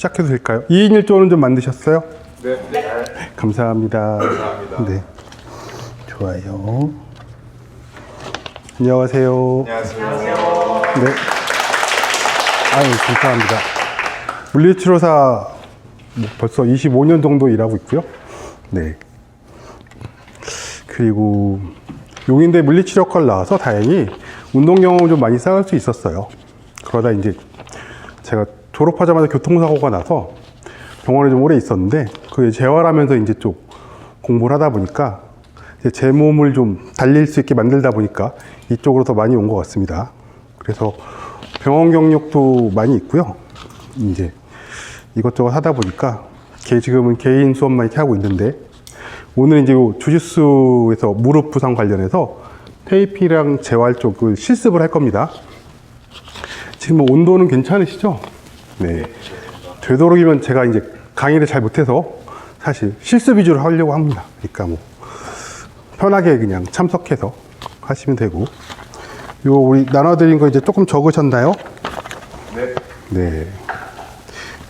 시작해도 될까요? 2인 1조는 좀 만드셨어요? 네. 감사합니다. 감사합니다. 네. 좋아요. 안녕하세요. 안녕하세요. 네. 아유, 감사합니다. 물리치료사 벌써 25년 정도 일하고 있고요. 네. 그리고 용인대 물리치료과를 나와서 다행히 운동 경험을 좀 많이 쌓을 수 있었어요. 그러다 이제 제가 졸업하자마자 교통사고가 나서 병원에 좀 오래 있었는데 그게 재활하면서 이제 좀 공부를 하다 보니까 이제 제 몸을 좀 달릴 수 있게 만들다 보니까 이쪽으로 더 많이 온 것 같습니다. 그래서 병원 경력도 많이 있고요. 이제 이것저것 하다 보니까 지금은 개인 수업만 이렇게 하고 있는데 오늘 이제 주짓수에서 무릎 부상 관련해서 테이핑이랑 재활 쪽을 실습을 할 겁니다. 지금 뭐 온도는 괜찮으시죠? 네. 되도록이면 제가 이제 강의를 잘 못해서 사실 실습 위주로 하려고 합니다. 그러니까 뭐 편하게 그냥 참석해서 하시면 되고. 요 우리 나눠드린 거 이제 조금 적으셨나요? 네. 네.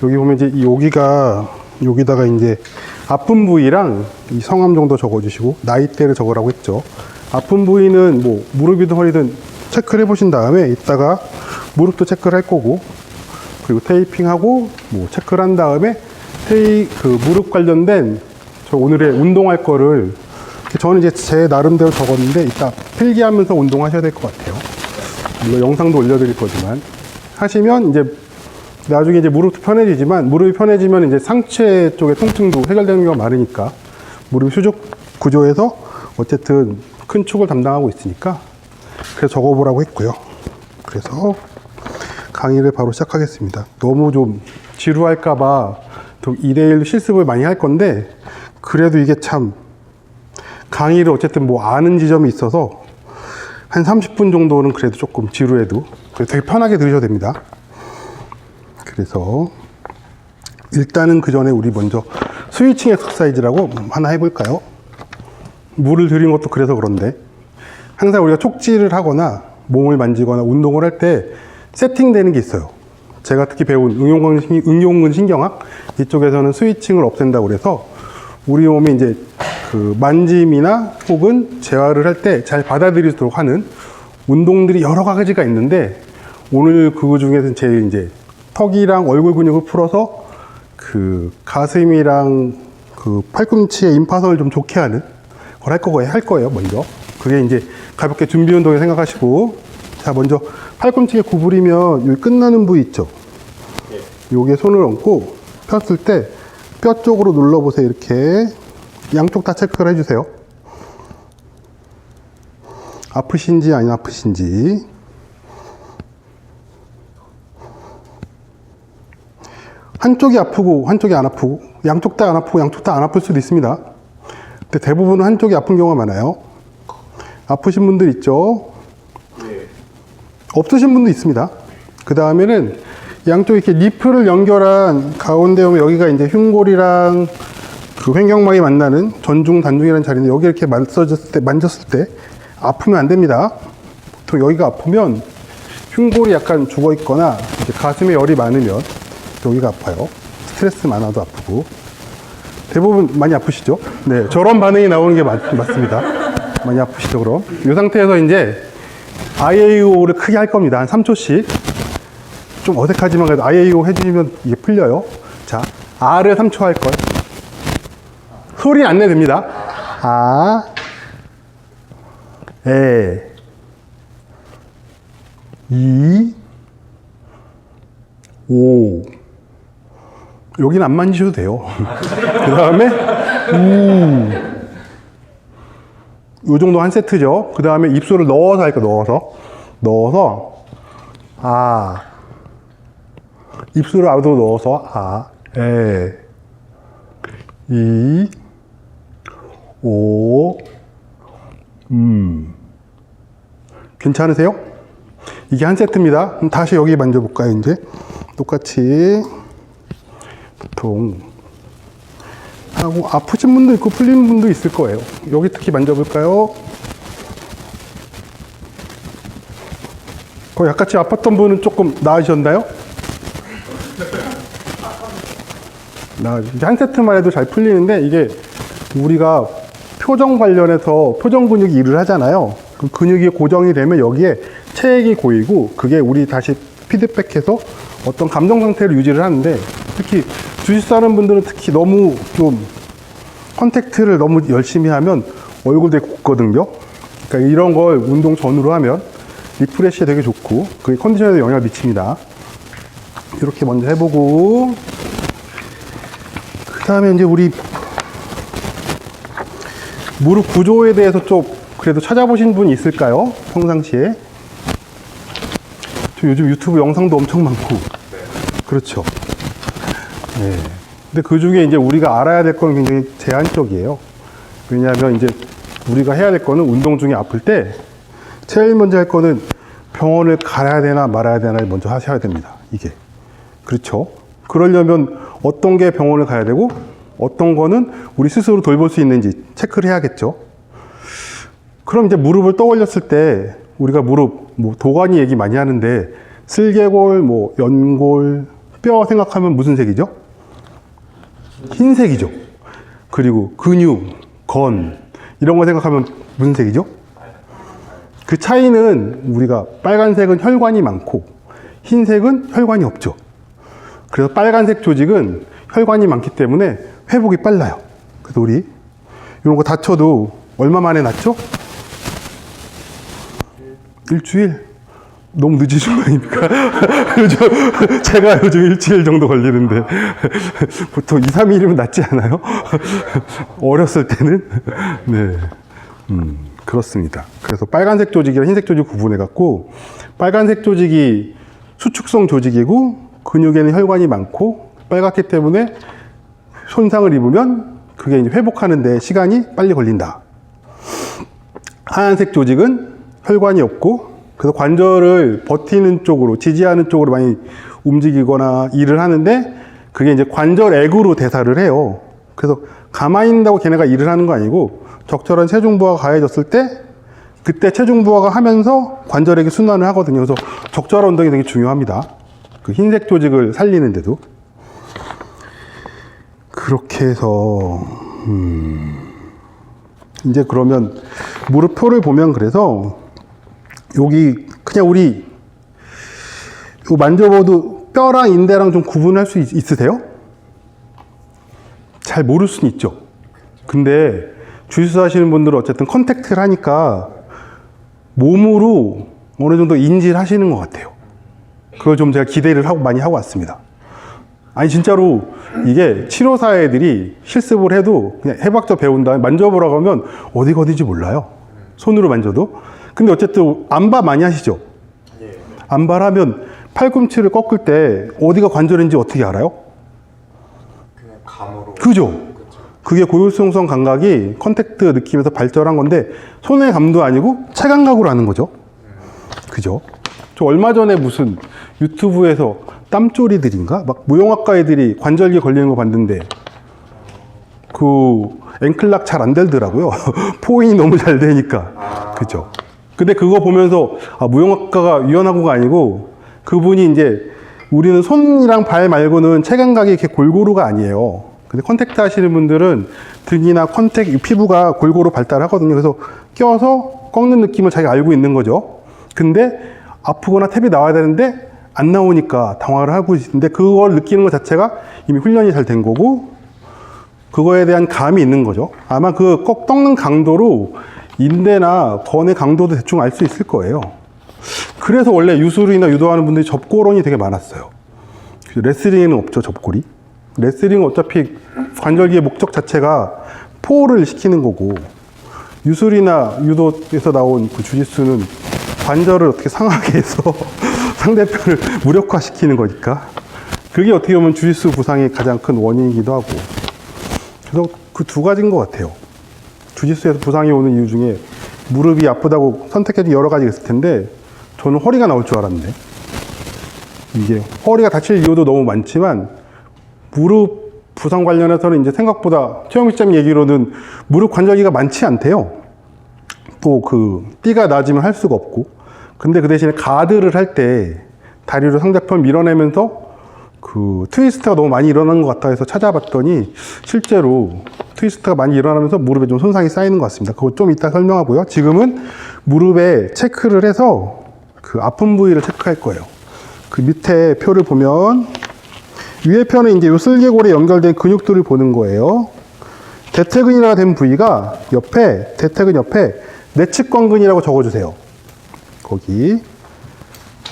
여기 보면 이제 여기다가 이제 아픈 부위랑 이 성함 정도 적어주시고 나이대를 적으라고 했죠. 아픈 부위는 뭐 무릎이든 허리든 체크를 해보신 다음에 이따가 무릎도 체크를 할 거고 그리고 테이핑하고 뭐 체크를 한 다음에 그 무릎 관련된 저 오늘의 운동할 거를 저는 이제 제 나름대로 적었는데 이따 필기하면서 운동하셔야 될 것 같아요. 물론 영상도 올려드릴 거지만 하시면 이제 나중에 이제 무릎도 편해지지만 무릎이 편해지면 이제 상체 쪽의 통증도 해결되는 경우가 많으니까 무릎 수직 구조에서 어쨌든 큰 축을 담당하고 있으니까 그래서 적어보라고 했고요. 그래서 강의를 바로 시작하겠습니다. 너무 좀 지루할까봐 또 2대1 실습을 많이 할 건데 그래도 이게 참 강의를 어쨌든 뭐 아는 지점이 있어서 한 30분 정도는 그래도 조금 지루해도 되게 편하게 들으셔도 됩니다. 그래서 일단은 그 전에 우리 먼저 스위칭 엑서사이즈라고 하나 해볼까요? 물을 들인 것도 그래서 그런데 항상 우리가 촉지를 하거나 몸을 만지거나 운동을 할 때 세팅되는 게 있어요. 제가 특히 배운 응용근 신경학 이쪽에서는 스위칭을 없앤다고 그래서 우리 몸이 이제 그 만짐이나 혹은 재활을 할 때 잘 받아들이도록 하는 운동들이 여러 가지가 있는데 오늘 그 중에서는 제일 이제 턱이랑 얼굴 근육을 풀어서 그 가슴이랑 그 팔꿈치의 임파선을 좀 좋게 하는 걸 할 거예요, 먼저. 그게 이제 가볍게 준비 운동에 생각하시고, 자, 먼저 팔꿈치에 구부리면 여기 끝나는 부위 있죠? 여기에 손을 얹고 폈을 때 뼈 쪽으로 눌러보세요. 이렇게 양쪽 다 체크를 해주세요. 아프신지 안 아프신지. 한쪽이 아프고 한쪽이 안 아프고 양쪽 다 안 아프고 양쪽 다 안 아플 수도 있습니다. 근데 대부분은 한쪽이 아픈 경우가 많아요. 아프신 분들 있죠? 네. 없으신 분도 있습니다. 그 다음에는 양쪽 이렇게 리프를 연결한 가운데 오면 여기가 이제 흉골이랑 그 횡격막이 만나는 전중 단중이라는 자리인데 여기 이렇게 만졌을 때 아프면 안 됩니다. 보통 여기가 아프면 흉골이 약간 죽어 있거나 이제 가슴에 열이 많으면 여기가 아파요. 스트레스 많아도 아프고. 대부분 많이 아프시죠? 네, 저런 반응이 나오는 게 맞습니다. 많이 아프시죠, 그럼? 이 상태에서 이제 IAO를 크게 할 겁니다. 한 3초씩. 좀 어색하지만 그래도 IAO 해주시면 이게 풀려요. 자, R을 3초 할 거예요. 소리 안 내도 됩니다. 아, 에, 이, 오. 여기는 안 만지셔도 돼요. 그 다음에, 요 정도 한 세트죠. 그 다음에 입술을 넣어서 할까, 넣어서, 아. 입술을 안으로 넣어서, 아, 에, 이, 오, 괜찮으세요? 이게 한 세트입니다. 그럼 다시 여기 만져볼까요, 이제? 똑같이. 보통 하고 아프신 분도 있고 풀리는 분도 있을 거예요. 여기 특히 만져볼까요? 약같이 아팠던 분은 조금 나으셨나요? 한 세트만 해도 잘 풀리는데 이게 우리가 표정 관련해서 표정 근육이 일을 하잖아요. 그 근육이 고정이 되면 여기에 체액이 고이고 그게 우리 다시 피드백해서 어떤 감정 상태를 유지를 하는데 특히 주짓수 하는 분들은 특히 너무 좀 컨택트를 너무 열심히 하면 얼굴 되게 굽거든요. 그러니까 이런 걸 운동 전후로 하면 리프레시에 되게 좋고 그게 컨디션에도 영향을 미칩니다. 이렇게 먼저 해보고 그 다음에 이제 우리 무릎 구조에 대해서 좀 그래도 찾아보신 분이 있을까요? 평상시에 저 요즘 유튜브 영상도 엄청 많고 그렇죠. 네. 근데 그 중에 이제 우리가 알아야 될 건 굉장히 제한적이에요. 왜냐하면 이제 우리가 해야 될 거는 운동 중에 아플 때 제일 먼저 할 거는 병원을 가야 되나 말아야 되나를 먼저 하셔야 됩니다. 이게 그렇죠. 그러려면 어떤 게 병원을 가야 되고 어떤 거는 우리 스스로 돌볼 수 있는지 체크를 해야겠죠. 그럼 이제 무릎을 떠올렸을 때 우리가 무릎 뭐 도가니 얘기 많이 하는데 슬개골, 뭐 연골, 뼈 생각하면 무슨 색이죠? 흰색이죠. 그리고 근육, 건 이런 거 생각하면 무슨 색이죠? 그 차이는 우리가 빨간색은 혈관이 많고 흰색은 혈관이 없죠. 그래서 빨간색 조직은 혈관이 많기 때문에 회복이 빨라요. 그래서 우리 이런 거 다쳐도 얼마 만에 낫죠? 일주일? 너무 늦으신 거 아닙니까? 제가 요즘 일주일 정도 걸리는데 보통 2, 3일이면 낫지 않아요? 어렸을 때는? 네. 그렇습니다. 그래서 빨간색 조직이랑 흰색 조직 구분해 갖고 빨간색 조직이 수축성 조직이고 근육에는 혈관이 많고 빨갛기 때문에 손상을 입으면 그게 이제 회복하는데 시간이 빨리 걸린다. 하얀색 조직은 혈관이 없고 그래서 관절을 버티는 쪽으로 지지하는 쪽으로 많이 움직이거나 일을 하는데 그게 이제 관절액으로 대사를 해요. 그래서 가만히 있는다고 걔네가 일을 하는 거 아니고 적절한 체중 부하가 가해졌을 때 그때 체중 부하가 하면서 관절액이 순환을 하거든요. 그래서 적절한 운동이 되게 중요합니다. 그 흰색 조직을 살리는데도 그렇게 해서 이제 그러면 무릎표를 보면 그래서 여기 그냥 우리 이거 만져봐도 뼈랑 인대랑 좀 구분할 수 있으세요? 잘 모를 수는 있죠. 근데 주짓수 하시는 분들은 어쨌든 컨택트를 하니까 몸으로 어느 정도 인지를 하시는 것 같아요. 그걸 좀 제가 기대를 하고 많이 하고 왔습니다. 아니 진짜로 이게 치료사 애들이 실습을 해도 그냥 해박자 배운 다음에 만져보라고 하면 어디가 어딘지 몰라요. 손으로 만져도. 근데 어쨌든 안바 많이 하시죠? 안바를 하면 팔꿈치를 꺾을 때 어디가 관절인지 어떻게 알아요? 그냥 감으로. 그죠? 그게 고유성성 감각이 컨택트 느낌에서 발전한 건데 손의 감도 아니고 체감각으로 하는 거죠. 그죠? 저 얼마 전에 무슨 유튜브에서 땀조리들인가? 막 무용학과 애들이 관절기 걸리는 거 봤는데 그 앵클락 잘 안 되더라고요. 포인이 너무 잘 되니까. 그죠? 근데 그거 보면서 아, 무용학과가 유연하고가 아니고 그분이 이제 우리는 손이랑 발 말고는 체감각이 이렇게 골고루가 아니에요. 근데 컨택트 하시는 분들은 등이나 피부가 골고루 발달하거든요. 그래서 껴서 꺾는 느낌을 자기가 알고 있는 거죠. 근데 아프거나 탭이 나와야 되는데 안 나오니까 당황을 하고 있는데 그걸 느끼는 것 자체가 이미 훈련이 잘 된 거고 그거에 대한 감이 있는 거죠. 아마 그 꼭 꺾는 강도로 인대나 건의 강도도 대충 알 수 있을 거예요. 그래서 원래 유술이나 유도하는 분들이 접골원이 되게 많았어요. 레슬링에는 없죠, 접골이. 레슬링은 어차피 관절기의 목적 자체가 포를 시키는 거고 유술이나 유도에서 나온 그 주짓수는 관절을 어떻게 상하게 해서 상대편을 무력화시키는 거니까 그게 어떻게 보면 주짓수 부상의 가장 큰 원인이기도 하고 그래서 그 두 가지인 것 같아요. 주짓수에서 부상이 오는 이유 중에 무릎이 아프다고 선택해준 여러 가지가 있을 텐데 저는 허리가 나올 줄 알았는데 이게 허리가 다칠 이유도 너무 많지만 무릎 부상 관련해서는 이제 생각보다 최영식장님 얘기로는 무릎 관절기가 많지 않대요. 또 그 띠가 낮으면 할 수가 없고 근데 그 대신에 가드를 할 때 다리로 상대편 밀어내면서 그 트위스트가 너무 많이 일어나는 것 같아 해서 찾아봤더니 실제로 트위스트가 많이 일어나면서 무릎에 좀 손상이 쌓이는 것 같습니다. 그거 좀 이따 설명하고요. 지금은 무릎에 체크를 해서 그 아픈 부위를 체크할 거예요. 그 밑에 표를 보면 위에 표는 이제 요 슬개골에 연결된 근육들을 보는 거예요. 대퇴근이라고 된 부위가 옆에, 대퇴근 옆에 내측관근이라고 적어주세요. 거기.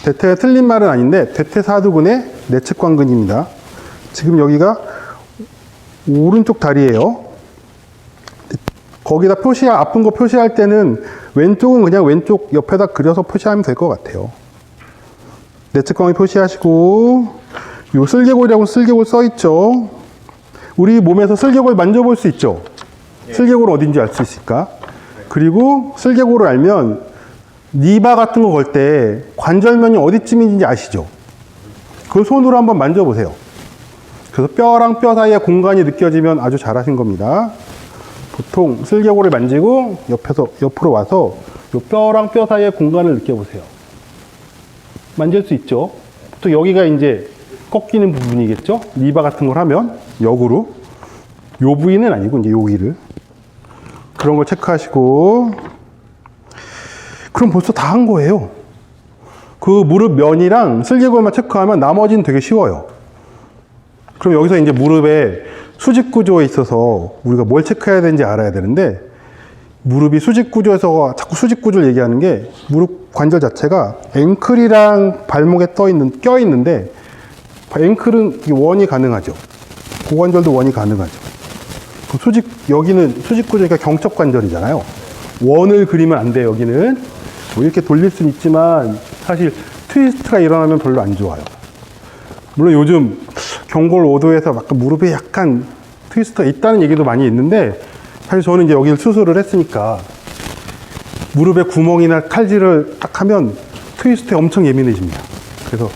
대퇴가 틀린 말은 아닌데 대퇴사두근의 내측관근입니다. 지금 여기가 오른쪽 다리예요. 거기다 아픈 거 표시할 때는 왼쪽은 그냥 왼쪽 옆에다 그려서 표시하면 될 것 같아요. 내측관근 표시하시고 요 슬개골이라고 슬개골 써있죠. 우리 몸에서 슬개골 만져볼 수 있죠. 슬개골 어딘지 알 수 있을까? 그리고 슬개골을 알면 니바 같은 거 걸 때 관절면이 어디쯤인지 아시죠? 그걸 손으로 한번 만져보세요. 그래서 뼈랑 뼈 사이에 공간이 느껴지면 아주 잘하신 겁니다. 보통 슬개골을 만지고 옆으로 와서 요 뼈랑 뼈 사이에 공간을 느껴보세요. 만질 수 있죠? 보통 여기가 이제 꺾이는 부분이겠죠? 니바 같은 걸 하면 역으로 요 부위는 아니고 이제 여기를 그런 걸 체크하시고 그럼 벌써 다 한 거예요. 그 무릎 면이랑 슬개골만 체크하면 나머지는 되게 쉬워요. 그럼 여기서 이제 무릎의 수직 구조에 있어서 우리가 뭘 체크해야 되는지 알아야 되는데 무릎이 수직 구조에서 자꾸 수직 구조를 얘기하는 게 무릎 관절 자체가 앵클이랑 발목에 껴 있는데 앵클은 원이 가능하죠. 고관절도 원이 가능하죠. 여기는 수직 구조니까 경첩 관절이잖아요. 원을 그리면 안 돼요. 여기는 뭐 이렇게 돌릴 수는 있지만 사실 트위스트가 일어나면 별로 안 좋아요. 물론 요즘 경골 5도에서 무릎에 약간 트위스트가 있다는 얘기도 많이 있는데 사실 저는 이제 여기를 수술을 했으니까 무릎에 구멍이나 칼질을 딱 하면 트위스트에 엄청 예민해집니다. 그래서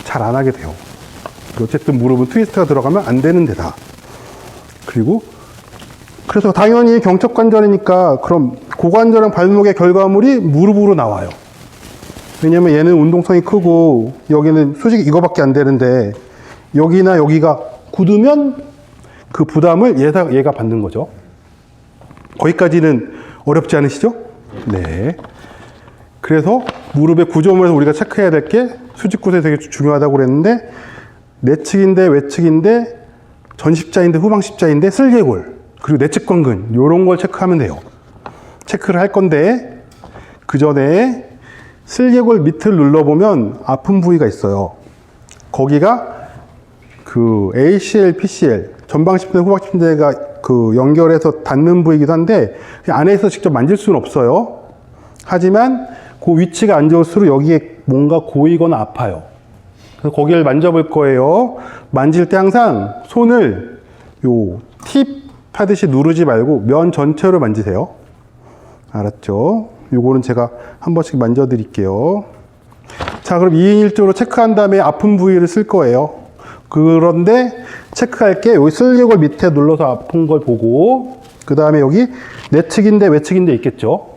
잘 안 하게 돼요. 어쨌든 무릎은 트위스트가 들어가면 안 되는 데다. 그래서 당연히 경첩관절이니까 그럼 고관절이랑 발목의 결과물이 무릎으로 나와요. 왜냐면 얘는 운동성이 크고 여기는 솔직히 이거밖에 안 되는데 여기나 여기가 굳으면 그 부담을 얘가 받는 거죠. 거기까지는 어렵지 않으시죠? 네. 그래서 무릎의 구조물에서 우리가 체크해야 될 게 수직구조에 되게 중요하다고 그랬는데 내측인데 외측인데 전십자인데 후방십자인데 슬개골 그리고 내측관근 이런 걸 체크하면 돼요. 체크를 할 건데 그 전에 슬개골 밑을 눌러보면 아픈 부위가 있어요. 거기가 그 ACL, PCL 전방십자, 후방십자가 그 연결해서 닿는 부위이기도 한데 안에서 직접 만질 수는 없어요. 하지만 그 위치가 안 좋을수록 여기에 뭔가 고이거나 아파요. 그래서 거기를 만져볼 거예요. 만질 때 항상 손을 요 팁 하듯이 누르지 말고 면 전체로 만지세요. 알았죠? 요거는 제가 한 번씩 만져 드릴게요. 자, 그럼 2인 1조로 체크한 다음에 아픈 부위를 쓸 거예요. 그런데 체크할 게 여기 슬개골 밑에 눌러서 아픈 걸 보고 그 다음에 여기 내측인데 외측인데 있겠죠.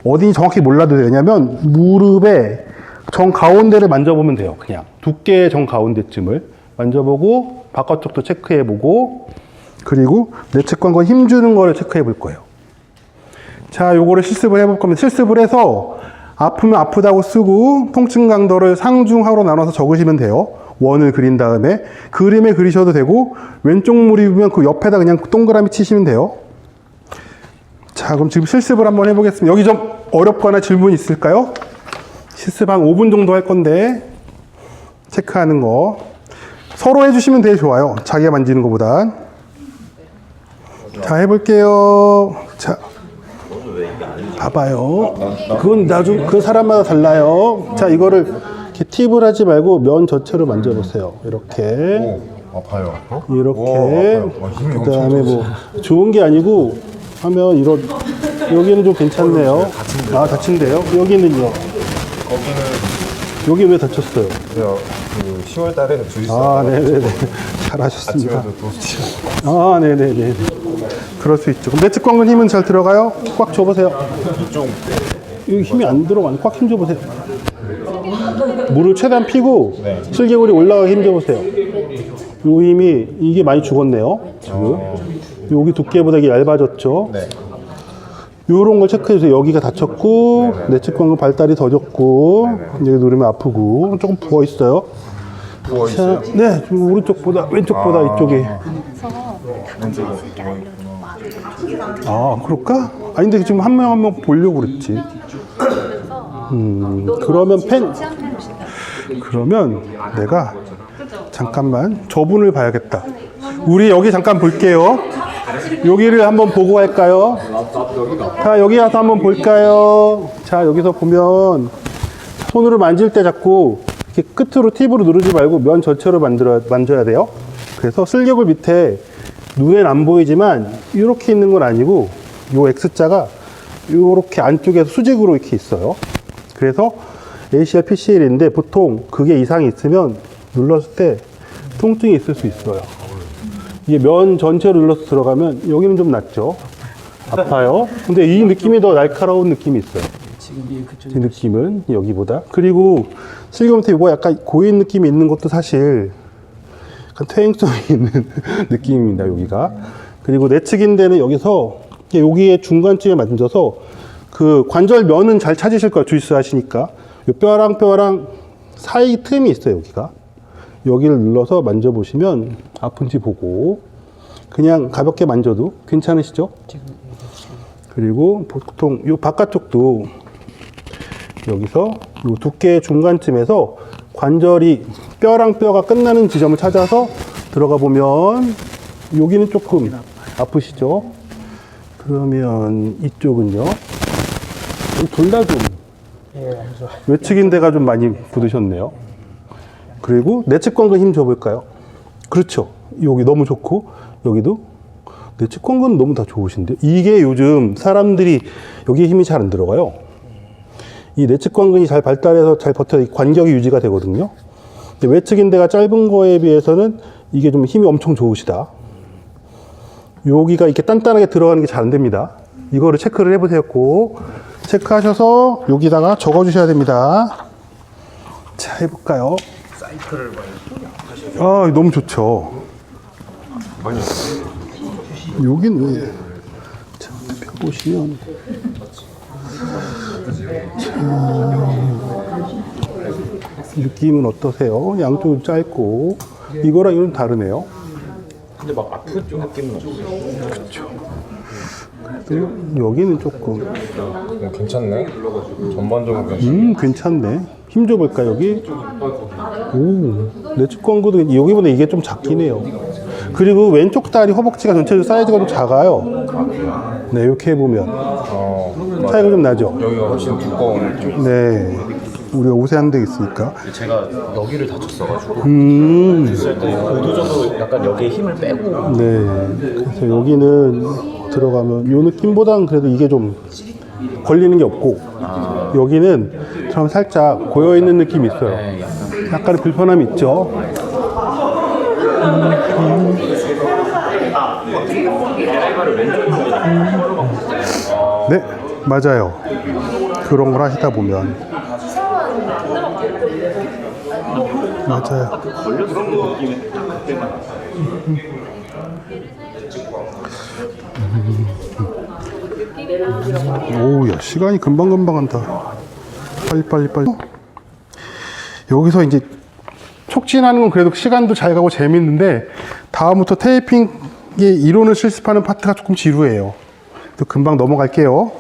어디 정확히 몰라도 되냐면 무릎의 정 가운데를 만져보면 돼요. 그냥 두께의 정 가운데쯤을 만져보고 바깥쪽도 체크해보고 그리고 내측관건 힘주는 거를 체크해 볼 거예요. 자, 요거를 실습을 해볼 겁니다. 실습을 해서 아프면 아프다고 쓰고 통증 강도를 상중하로 나눠서 적으시면 돼요. 원을 그린 다음에 그림에 그리셔도 되고 왼쪽 무릎이면 그 옆에다 그냥 동그라미 치시면 돼요. 자, 그럼 지금 실습을 한번 해보겠습니다. 여기 좀 어렵거나 질문 있을까요? 실습 한 5분 정도 할 건데 체크하는 거 서로 해주시면 되게 좋아요. 자기가 만지는 것보다. 자, 해볼게요. 자, 봐봐요. 그건 나중 그 사람마다 달라요. 자, 이거를 이렇게 팁을 하지 말고 면 전체로 만져보세요. 이렇게. 아파요. 이렇게. 그 다음에 뭐 좋은 게 아니고 하면 이런 여기는 좀 괜찮네요. 아, 다친대요? 여기는요? 여기 왜 다쳤어요? 제가 그 10월 달에 주짓수 아, 네네네. 잘하셨습니다. 아, 네네네. 그럴 수 있죠. 그럼 내측관근 힘은 잘 들어가요? 꽉 줘보세요. 여기 힘이 안 들어가네. 꽉 힘 줘보세요. 무릎 최대한 펴고 슬개골이 올라가게 힘 줘보세요. 요 힘이 이게 많이 죽었네요. 지금 여기 두께보다 이게 얇아졌죠. 네. 요런 걸 체크해주세요. 여기가 다쳤고 내측관근 발달이 더졌고 여기 누르면 아프고 조금 부어 있어요. 부어 있어요. 자, 네, 좀 오른쪽보다 왼쪽보다 이쪽이. 아, 그럴까? 아니 근데 지금 한 명 한 명 보려고 그랬지. 그러면 그러면 내가 잠깐만 저분을 봐야겠다. 우리 여기 잠깐 볼게요. 여기를 한번 보고 할까요? 자, 여기 와서 한번 볼까요? 자, 여기서 보면 손으로 만질 때 자꾸 이렇게 끝으로 팁으로 누르지 말고 면 전체로 만져야 돼요. 그래서 쓸개골 밑에 눈엔 안 보이지만 이렇게 있는 건 아니고 요 X자가 이렇게 안쪽에서 수직으로 이렇게 있어요. 그래서 ACL, PCL인데 보통 그게 이상이 있으면 눌렀을 때 통증이 있을 수 있어요. 이게 면 전체로 눌러서 들어가면 여기는 좀 낫죠. 아파요. 근데 이 느낌이 더 날카로운 느낌이 있어요. 이 느낌은 여기보다. 그리고 실금 밑에 이거 약간 고인 느낌이 있는 것도 사실 약간 퇴행성이 있는 느낌입니다. 여기가. 그리고 내측인대는 여기서 여기에 중간쯤에 만져서 그 관절 면은 잘 찾으실 거예요. 주짓수 하시니까. 요 뼈랑 뼈랑 사이 틈이 있어요. 여기가. 여기를 눌러서 만져보시면 아픈지 보고 그냥 가볍게 만져도 괜찮으시죠? 그리고 보통 이 바깥쪽도 여기서 요 두께 중간쯤에서 관절이 뼈랑 뼈가 끝나는 지점을 찾아서 들어가 보면 여기는 조금 아프시죠? 그러면 이쪽은요? 둘 다 좀 외측인대가 좀 많이 굳으셨네요. 그리고 내측관근 힘 줘볼까요? 그렇죠. 여기 너무 좋고 여기도 내측관근 너무 다 좋으신데 이게 요즘 사람들이 여기에 힘이 잘 안 들어가요. 이 내측관근이 잘 발달해서 잘 버텨 관격이 유지가 되거든요. 근데 외측인대가 짧은 거에 비해서는 이게 좀 힘이 엄청 좋으시다. 여기가 이렇게 단단하게 들어가는 게 잘 안 됩니다. 이거를 체크를 해보세요. 꼭 체크하셔서 여기다가 적어주셔야 됩니다. 자, 해볼까요? 사이클을 많이 아, 너무 좋죠. 여긴 왜? 자, 펴보시면. 느낌은 어떠세요? 양쪽은 짧고 이거랑 이건 다르네요. 근데 막 아픈 느낌은 없어요. 그렇죠. 여기는 조금 괜찮네. 전반적으로 괜찮네. 괜찮네. 힘 줘볼까 여기? 오, 내측관근도 여기보다 이게 좀 작긴 해요. 그리고 왼쪽 다리 허벅지가 전체적으로 사이즈가 좀 작아요. 네, 이렇게 해보면 차이가 좀 나죠. 여기가 훨씬 두꺼운 쪽. 네, 우리가 옷에 한 대 있으니까. 제가 여기를 다쳤어가지고 음, 때 의도적으로 약간 여기에 힘을 빼고 네. 그래서 여기는 들어가면 요 느낌보다는 그래도 이게 좀 걸리는 게 없고 여기는 좀 살짝 고여 있는 느낌이 있어요. 약간의 불편함이 있죠. 네, 맞아요. 그런 걸 하시다 보면 맞아요. 오우야, 시간이 금방금방 간다. 빨리. 여기서 이제 촉진하는 건 그래도 시간도 잘 가고 재밌는데 다음부터 테이핑의 이론을 실습하는 파트가 조금 지루해요. 또 금방 넘어갈게요.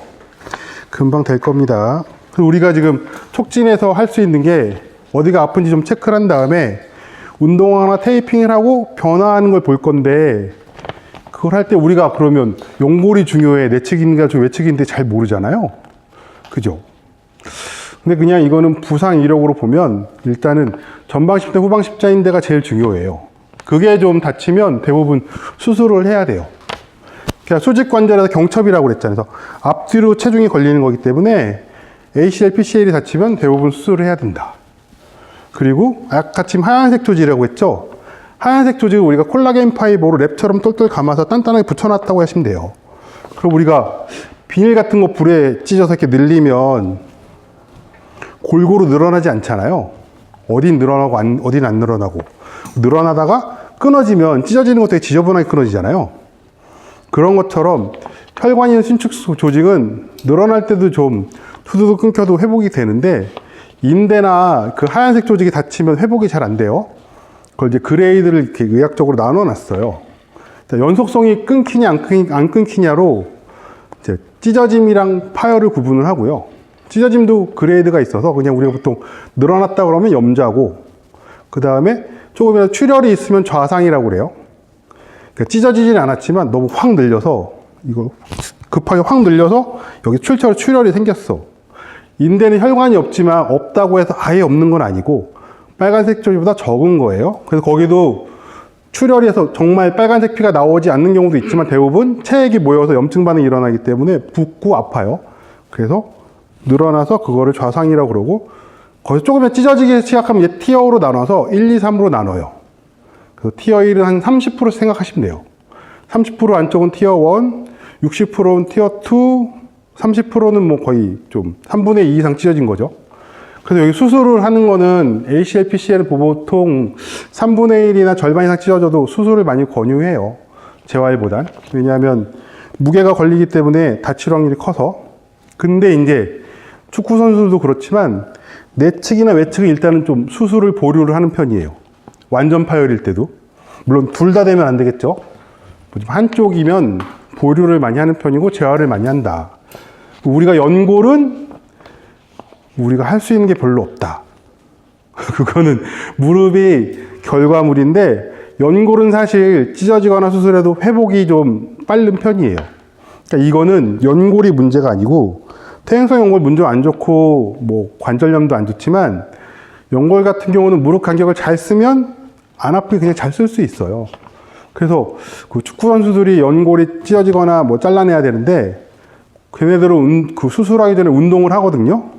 금방 될 겁니다. 우리가 지금 촉진해서 할 수 있는 게 어디가 아픈지 좀 체크를 한 다음에 운동화나 테이핑을 하고 변화하는 걸 볼 건데 그걸 할 때 우리가 그러면 연골이 중요해, 내측인가 외측인데 잘 모르잖아요. 그죠? 근데 그냥 이거는 부상 이력으로 보면 일단은 전방 십자, 후방 십자인대가 제일 중요해요. 그게 좀 다치면 대부분 수술을 해야 돼요. 그러니까 수직 관절에서 경첩이라고 그랬잖아요. 그래서 앞뒤로 체중이 걸리는 거기 때문에 ACL, PCL이 다치면 대부분 수술을 해야 된다. 그리고 아까 지금 하얀색 조직이라고 했죠? 하얀색 조직을 우리가 콜라겐 파이버로 랩처럼 똘똘 감아서 단단하게 붙여놨다고 하시면 돼요. 그럼 우리가 비닐 같은 거 불에 찢어서 이렇게 늘리면 골고루 늘어나지 않잖아요. 어딘 늘어나고 어딘 안 늘어나고. 늘어나다가 끊어지면 찢어지는 것도 되게 지저분하게 끊어지잖아요. 그런 것처럼 혈관이 있는 신축 조직은 늘어날 때도 좀 두두두 끊겨도 회복이 되는데 인대나 그 하얀색 조직이 다치면 회복이 잘 안 돼요. 그걸 이제 그레이드를 이렇게 의학적으로 나눠 놨어요. 연속성이 끊기냐 안 끊기냐로 이제 찢어짐이랑 파열을 구분을 하고요. 찢어짐도 그레이드가 있어서 그냥 우리가 보통 늘어났다 그러면 염좌고, 그 다음에 조금이라도 출혈이 있으면 좌상이라고 그래요. 그러니까 찢어지지는 않았지만 너무 확 늘려서, 이걸 급하게 확 늘려서 여기 출혈이 생겼어. 인대는 혈관이 없지만 없다고 해서 아예 없는 건 아니고 빨간색 조직보다 적은 거예요. 그래서 거기도 출혈이 해서 정말 빨간색 피가 나오지 않는 경우도 있지만 대부분 체액이 모여서 염증 반응이 일어나기 때문에 붓고 아파요. 그래서 늘어나서 그거를 좌상이라고 그러고, 거기서 조금만 찢어지기 시작하면 이제 티어로 나눠서 1, 2, 3으로 나눠요. 그래서 티어 1은 한 30% 생각하시면 돼요. 30% 안쪽은 티어 1, 60%는 티어 2, 30%는 뭐 거의 좀 3분의 2 이상 찢어진 거죠. 그래서 여기 수술을 하는 거는 ACL, PCL은 보통 3분의 1이나 절반 이상 찢어져도 수술을 많이 권유해요. 재활보단. 왜냐하면 무게가 걸리기 때문에 다칠 확률이 커서. 근데 이제 축구 선수도 그렇지만 내측이나 외측은 일단은 좀 수술을 보류를 하는 편이에요. 완전 파열일 때도. 물론 둘 다 되면 안 되겠죠. 한쪽이면 보류를 많이 하는 편이고 재활을 많이 한다. 우리가 연골은 우리가 할 수 있는 게 별로 없다. 그거는 무릎이 결과물인데 연골은 사실 찢어지거나 수술해도 회복이 좀 빠른 편이에요. 그러니까 이거는 연골이 문제가 아니고, 퇴행성 연골 문제 안 좋고 뭐 관절염도 안 좋지만 연골 같은 경우는 무릎 간격을 잘 쓰면 안 아프게 그냥 잘 쓸 수 있어요. 그래서 그 축구 선수들이 연골이 찢어지거나 뭐 잘라내야 되는데 걔네들은 그 수술하기 전에 운동을 하거든요.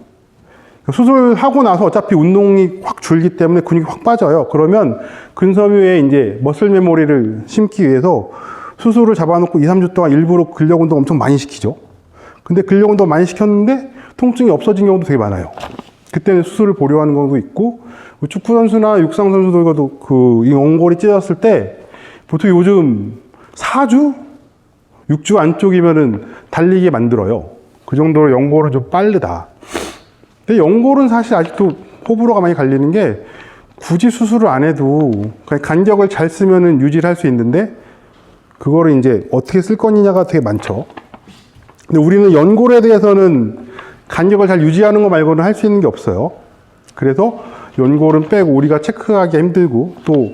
수술하고 나서 어차피 운동이 확 줄기 때문에 근육이 확 빠져요. 그러면 근섬유에 이제 머슬 메모리를 심기 위해서 수술을 잡아놓고 2, 3주 동안 일부러 근력 운동 엄청 많이 시키죠. 근데 근력 운동 많이 시켰는데 통증이 없어진 경우도 되게 많아요. 그때는 수술을 보류하는 경우도 있고, 축구 선수나 육상 선수들과도 이 연골이 찢어졌을 때 보통 요즘 4주? 6주 안쪽이면은 달리게 만들어요. 그 정도로 연골은 좀 빠르다. 근데 연골은 사실 아직도 호불호가 많이 갈리는 게, 굳이 수술을 안 해도 그냥 간격을 잘 쓰면은 유지를 할 수 있는데 그거를 이제 어떻게 쓸 거냐가 되게 많죠. 근데 우리는 연골에 대해서는 간격을 잘 유지하는 거 말고는 할 수 있는 게 없어요. 그래서 연골은 빼고 우리가 체크하기 힘들고, 또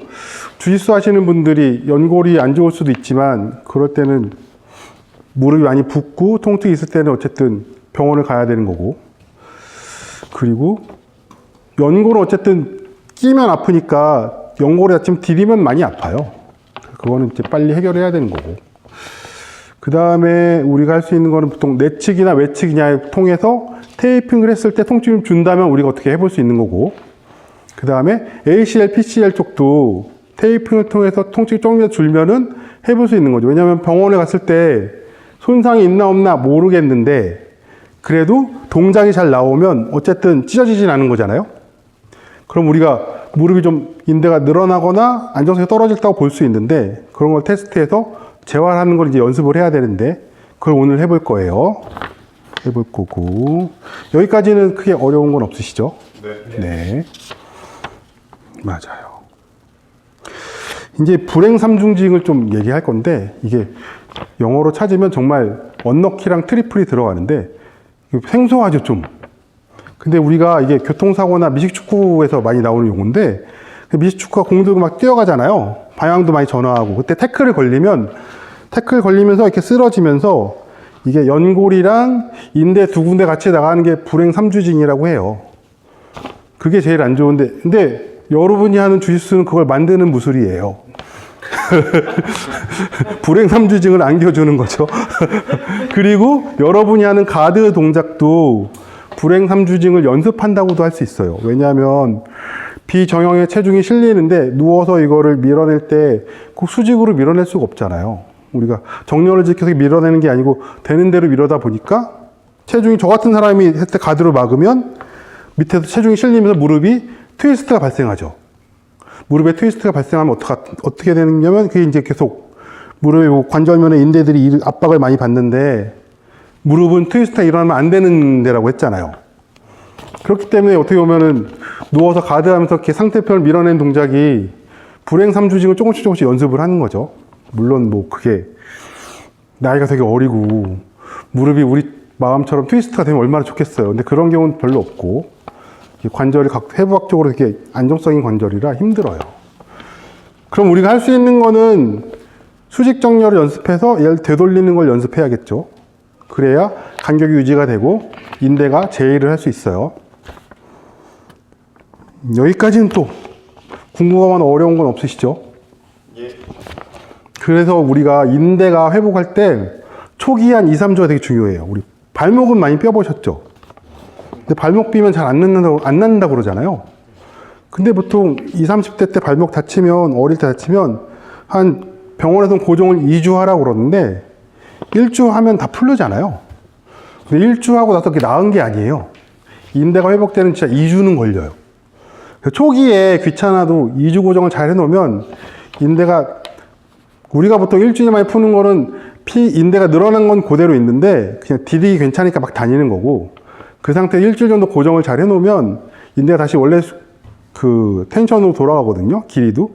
주짓수 하시는 분들이 연골이 안 좋을 수도 있지만 그럴 때는 무릎이 많이 붓고 통증이 있을 때는 어쨌든 병원을 가야 되는 거고, 그리고 연골은 어쨌든 끼면 아프니까 연골에 다치면 디디면 많이 아파요. 그거는 이제 빨리 해결해야 되는 거고. 그 다음에 우리가 할 수 있는 거는 보통 내측이나 외측이냐에 통해서 테이핑을 했을 때 통증을 준다면 우리가 어떻게 해볼 수 있는 거고, 그 다음에 ACL, PCL 쪽도 테이핑을 통해서 통증이 조금이라도 줄면은 해볼 수 있는 거죠. 왜냐하면 병원에 갔을 때 손상이 있나 없나 모르겠는데 그래도 동작이 잘 나오면 어쨌든 찢어지진 않은 거잖아요. 그럼 우리가 무릎이 좀 인대가 늘어나거나 안정성이 떨어졌다고 볼 수 있는데, 그런 걸 테스트해서 재활하는 걸 이제 연습을 해야 되는데 그걸 오늘 해볼 거예요. 해볼 거고, 여기까지는 크게 어려운 건 없으시죠? 네. 네. 맞아요. 이제 불행 삼중직을 좀 얘기할 건데, 이게 영어로 찾으면 정말 언너키랑 트리플이 들어가는데 생소하죠, 좀. 근데 우리가 이게 교통사고나 미식축구에서 많이 나오는 용어인데, 미식축구가 공 들고 막 뛰어가잖아요. 방향도 많이 전환하고. 그때 태클 걸리면서 이렇게 쓰러지면서 이게 연골이랑 인대 두 군데 같이 나가는 게 불행 삼중직이라고 해요. 그게 제일 안 좋은데, 근데 여러분이 하는 주짓수는 그걸 만드는 무술이에요. 불행 삼중직을 안겨주는 거죠. 그리고 여러분이 하는 가드 동작도 불행 삼중직을 연습한다고도 할 수 있어요. 왜냐하면 비정형의 체중이 실리는데 누워서 이거를 밀어낼 때 꼭 수직으로 밀어낼 수가 없잖아요. 우리가 정렬을 지켜서 밀어내는 게 아니고 되는 대로 밀어다 보니까 체중이, 저 같은 사람이 했을 때 가드로 막으면 밑에서 체중이 실리면서 무릎이 트위스트가 발생하죠. 무릎에 트위스트가 발생하면 어떻게 되느냐면 그게 이제 계속 무릎의 관절면의 인대들이 압박을 많이 받는데 무릎은 트위스트가 일어나면 안 되는 데라고 했잖아요. 그렇기 때문에 어떻게 보면은 누워서 가드하면서 이렇게 상태편을 밀어낸 동작이 불행 3주직을 조금씩 연습을 하는 거죠. 물론 뭐 그게 나이가 되게 어리고 무릎이 우리 마음처럼 트위스트가 되면 얼마나 좋겠어요. 근데 그런 경우는 별로 없고 관절이 각 해부학적으로 이렇게 안정성인 관절이라 힘들어요. 그럼 우리가 할 수 있는 거는 수직 정렬을 연습해서 얘를 되돌리는 걸 연습해야겠죠. 그래야 간격이 유지가 되고 인대가 제의를 할 수 있어요. 여기까지는 또 궁금한 어려운 건 없으시죠? 예. 그래서 우리가 인대가 회복할 때 초기 한 2, 3주가 되게 중요해요. 우리 발목은 많이 뼈보셨죠? 근데 발목 삐면 잘 안 낫는다고 그러잖아요. 근데 보통 20, 30대 때 발목 다치면, 어릴 때 다치면 한 병원에서는 고정을 2주 하라고 그러는데 1주 하면 다 풀리잖아요. 근데 1주 하고 나서 그게 나은 게 아니에요. 인대가 회복되는 진짜 2주는 걸려요. 초기에 귀찮아도 2주 고정을 잘 해놓으면 인대가 우리가 보통 일주일 만에 푸는 거는 인대가 늘어난 건 그대로 있는데 그냥 디딜이 괜찮으니까 막 다니는 거고 그 상태에 일주일 정도 고정을 잘 해놓으면 인대가 다시 원래 그 텐션으로 돌아가거든요. 길이도.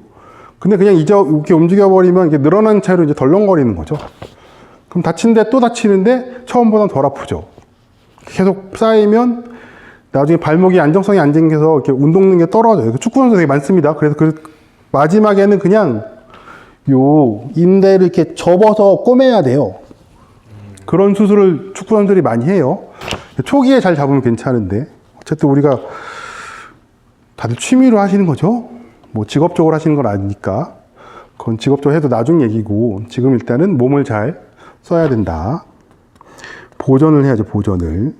근데 그냥 이렇게 움직여버리면 이게 늘어난 채로 이제 덜렁거리는 거죠. 그럼 다친데 또 다치는데 처음보다 덜 아프죠. 계속 쌓이면 나중에 발목이 안정성이 안 생겨서 이렇게 운동 능력이 떨어져요. 축구 선수 되게 많습니다. 그래서 마지막에는 그냥 요 인대를 이렇게 접어서 꼬매야 돼요. 그런 수술을 축구 선수들이 많이 해요. 초기에 잘 잡으면 괜찮은데 어쨌든 우리가 다들 취미로 하시는 거죠. 뭐 직업적으로 하시는 건 아니니까 그건 직업적으로 해도 나중 얘기고 지금 일단은 몸을 잘 써야 된다. 보존을 해야죠. 보존을.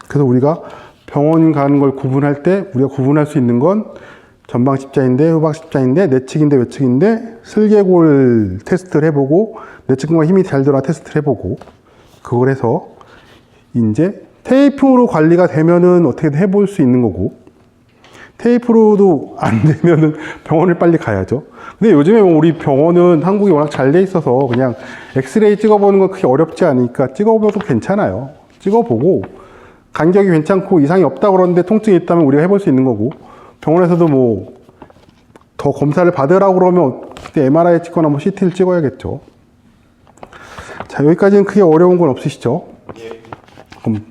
그래서 우리가 병원 가는 걸 구분할 때 우리가 구분할 수 있는 건 전방 십자인대, 후방 십자인대, 내측인대, 외측인대, 슬개골 테스트를 해보고 내측근과 힘이 잘 들어가 테스트를 해보고 그걸 해서 이제 테이프로 관리가 되면은 어떻게든 해볼 수 있는 거고 테이프로도 안 되면은 병원을 빨리 가야죠. 근데 요즘에 뭐 우리 병원은 한국이 워낙 잘 돼 있어서 그냥 엑스레이 찍어보는 건 그렇게 어렵지 않으니까 찍어보도 괜찮아요. 찍어보고 간격이 괜찮고 이상이 없다고 그러는데 통증이 있다면 우리가 해볼 수 있는 거고 병원에서도 뭐 더 검사를 받으라고 그러면 그때 MRI 찍거나 뭐 CT를 찍어야겠죠. 자, 여기까지는 크게 어려운 건 없으시죠? 그럼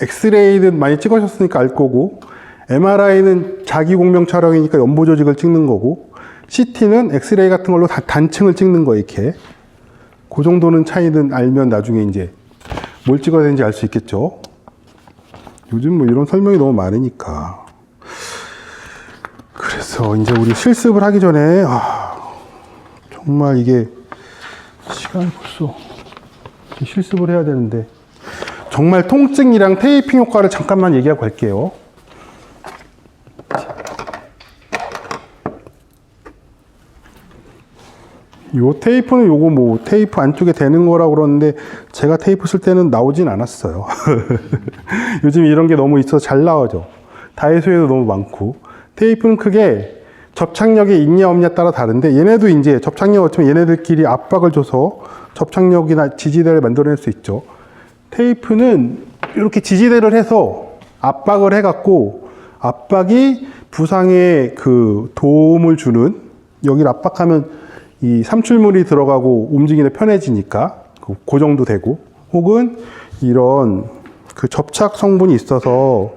엑스레이는 많이 찍으셨으니까 알 거고 MRI는 자기 공명 촬영이니까 연보 조직을 찍는 거고 CT는 엑스레이 같은 걸로 다 단층을 찍는 거 이렇게 그 정도는 차이는 알면 나중에 이제 뭘 찍어야 되는지 알 수 있겠죠. 요즘 뭐 이런 설명이 너무 많으니까. 그래서 이제 우리 실습을 하기 전에 정말 이게 시간이 벌써 실습을 해야 되는데 정말 통증이랑 테이핑 효과를 잠깐만 얘기하고 갈게요. 요 테이프는 요거 뭐 테이프 안쪽에 대는 거라고 그러는데 제가 테이프 쓸 때는 나오진 않았어요. 요즘 이런 게 너무 있어서 잘 나오죠. 다이소에도 너무 많고 테이프는 크게 접착력이 있냐 없냐 따라 다른데 얘네도 이제 접착력 어쩌면 얘네들끼리 압박을 줘서 접착력이나 지지대를 만들어낼 수 있죠. 테이프는 이렇게 지지대를 해서 압박을 해갖고 압박이 부상에 그 도움을 주는 여기를 압박하면 이 삼출물이 들어가고 움직이는 편해지니까 고정도 되고 혹은 이런 그 접착 성분이 있어서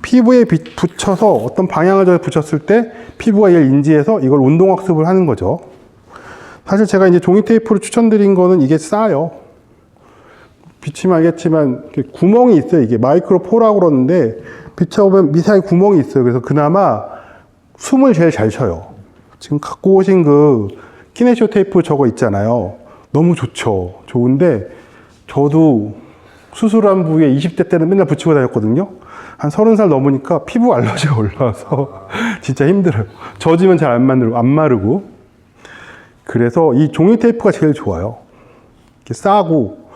피부에 붙여서 어떤 방향을 붙였을 때 피부가 이걸 인지해서 이걸 운동학습을 하는 거죠. 사실 제가 이제 종이 테이프를 추천드린 거는 이게 싸요. 비치면 알겠지만 구멍이 있어요. 이게 마이크로포라고 그러는데 비춰보면 미세하게 구멍이 있어요. 그래서 그나마 숨을 제일 잘 쉬어요. 지금 갖고 오신 그 키네시오 테이프 저거 있잖아요. 너무 좋죠. 좋은데 저도 수술한 부위에 20대 때는 맨날 붙이고 다녔거든요. 한 30살 넘으니까 피부 알러지가 올라와서 진짜 힘들어요. 젖으면 잘 안 마르고. 그래서 이 종이 테이프가 제일 좋아요. 이렇게 싸고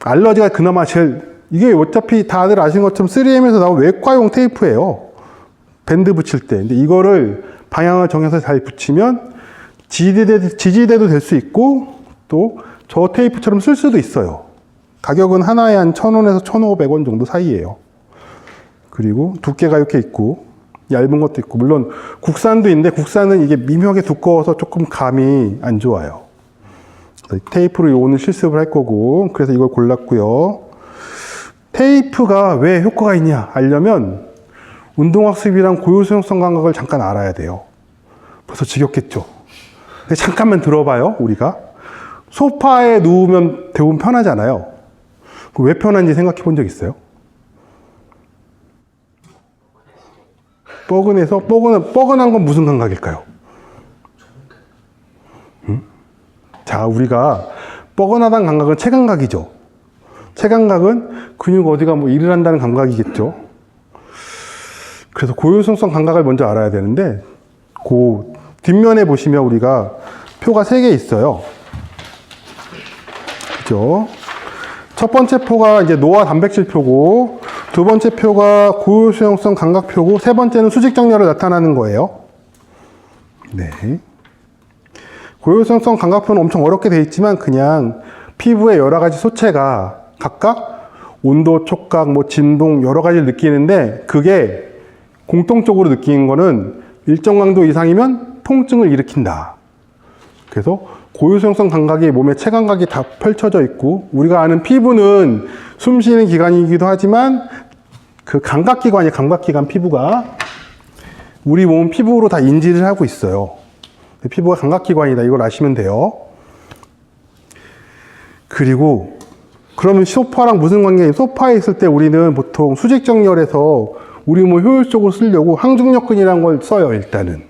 알러지가 그나마 제일 이게 어차피 다들 아시는 것처럼 3M에서 나온 외과용 테이프예요. 밴드 붙일 때. 근데 이거를 방향을 정해서 잘 붙이면 지지대도 될 수 있고 또 저 테이프처럼 쓸 수도 있어요. 가격은 하나에 한 1,000원에서 1,500원 정도 사이에요. 그리고 두께가 이렇게 있고 얇은 것도 있고 물론 국산도 있는데 국산은 이게 미묘하게 두꺼워서 조금 감이 안 좋아요. 테이프를 오늘 실습을 할 거고 그래서 이걸 골랐고요. 테이프가 왜 효과가 있냐 알려면 운동학습이랑 고유수용성 감각을 잠깐 알아야 돼요. 벌써 지겹겠죠? 근데 잠깐만 들어봐요. 우리가 소파에 누우면 대부분 편하잖아요. 왜 편한지 생각해 본 적 있어요? 뻐근한 건 무슨 감각일까요? 자, 우리가 뻐근하다는 감각은 체감각이죠. 체감각은 근육 어디가 뭐 일을 한다는 감각이겠죠. 그래서 고유성성 감각을 먼저 알아야 되는데 그 뒷면에 보시면 우리가 표가 3개 있어요. 그죠? 첫 번째 표가 이제 노화 단백질 표고 두 번째 표가 고유수용성 감각표고 세 번째는 수직정렬을 나타나는 거예요. 네. 고유수용성 감각표는 엄청 어렵게 되어 있지만 그냥 피부의 여러 가지 소체가 각각 온도, 촉각, 뭐 진동 여러 가지를 느끼는데 그게 공통적으로 느끼는 거는 일정 강도 이상이면 통증을 일으킨다. 그래서 고유수용성 감각이 몸의 체감각이 다 펼쳐져 있고 우리가 아는 피부는 숨 쉬는 기관이기도 하지만 그 감각기관 피부가 우리 몸 피부로 다 인지를 하고 있어요. 피부가 감각기관이다. 이걸 아시면 돼요. 그리고 그러면 소파랑 무슨 관계냐? 소파에 있을 때 우리는 보통 수직정렬에서 우리 몸을 효율적으로 쓰려고 항중력근이라는 걸 써요. 일단은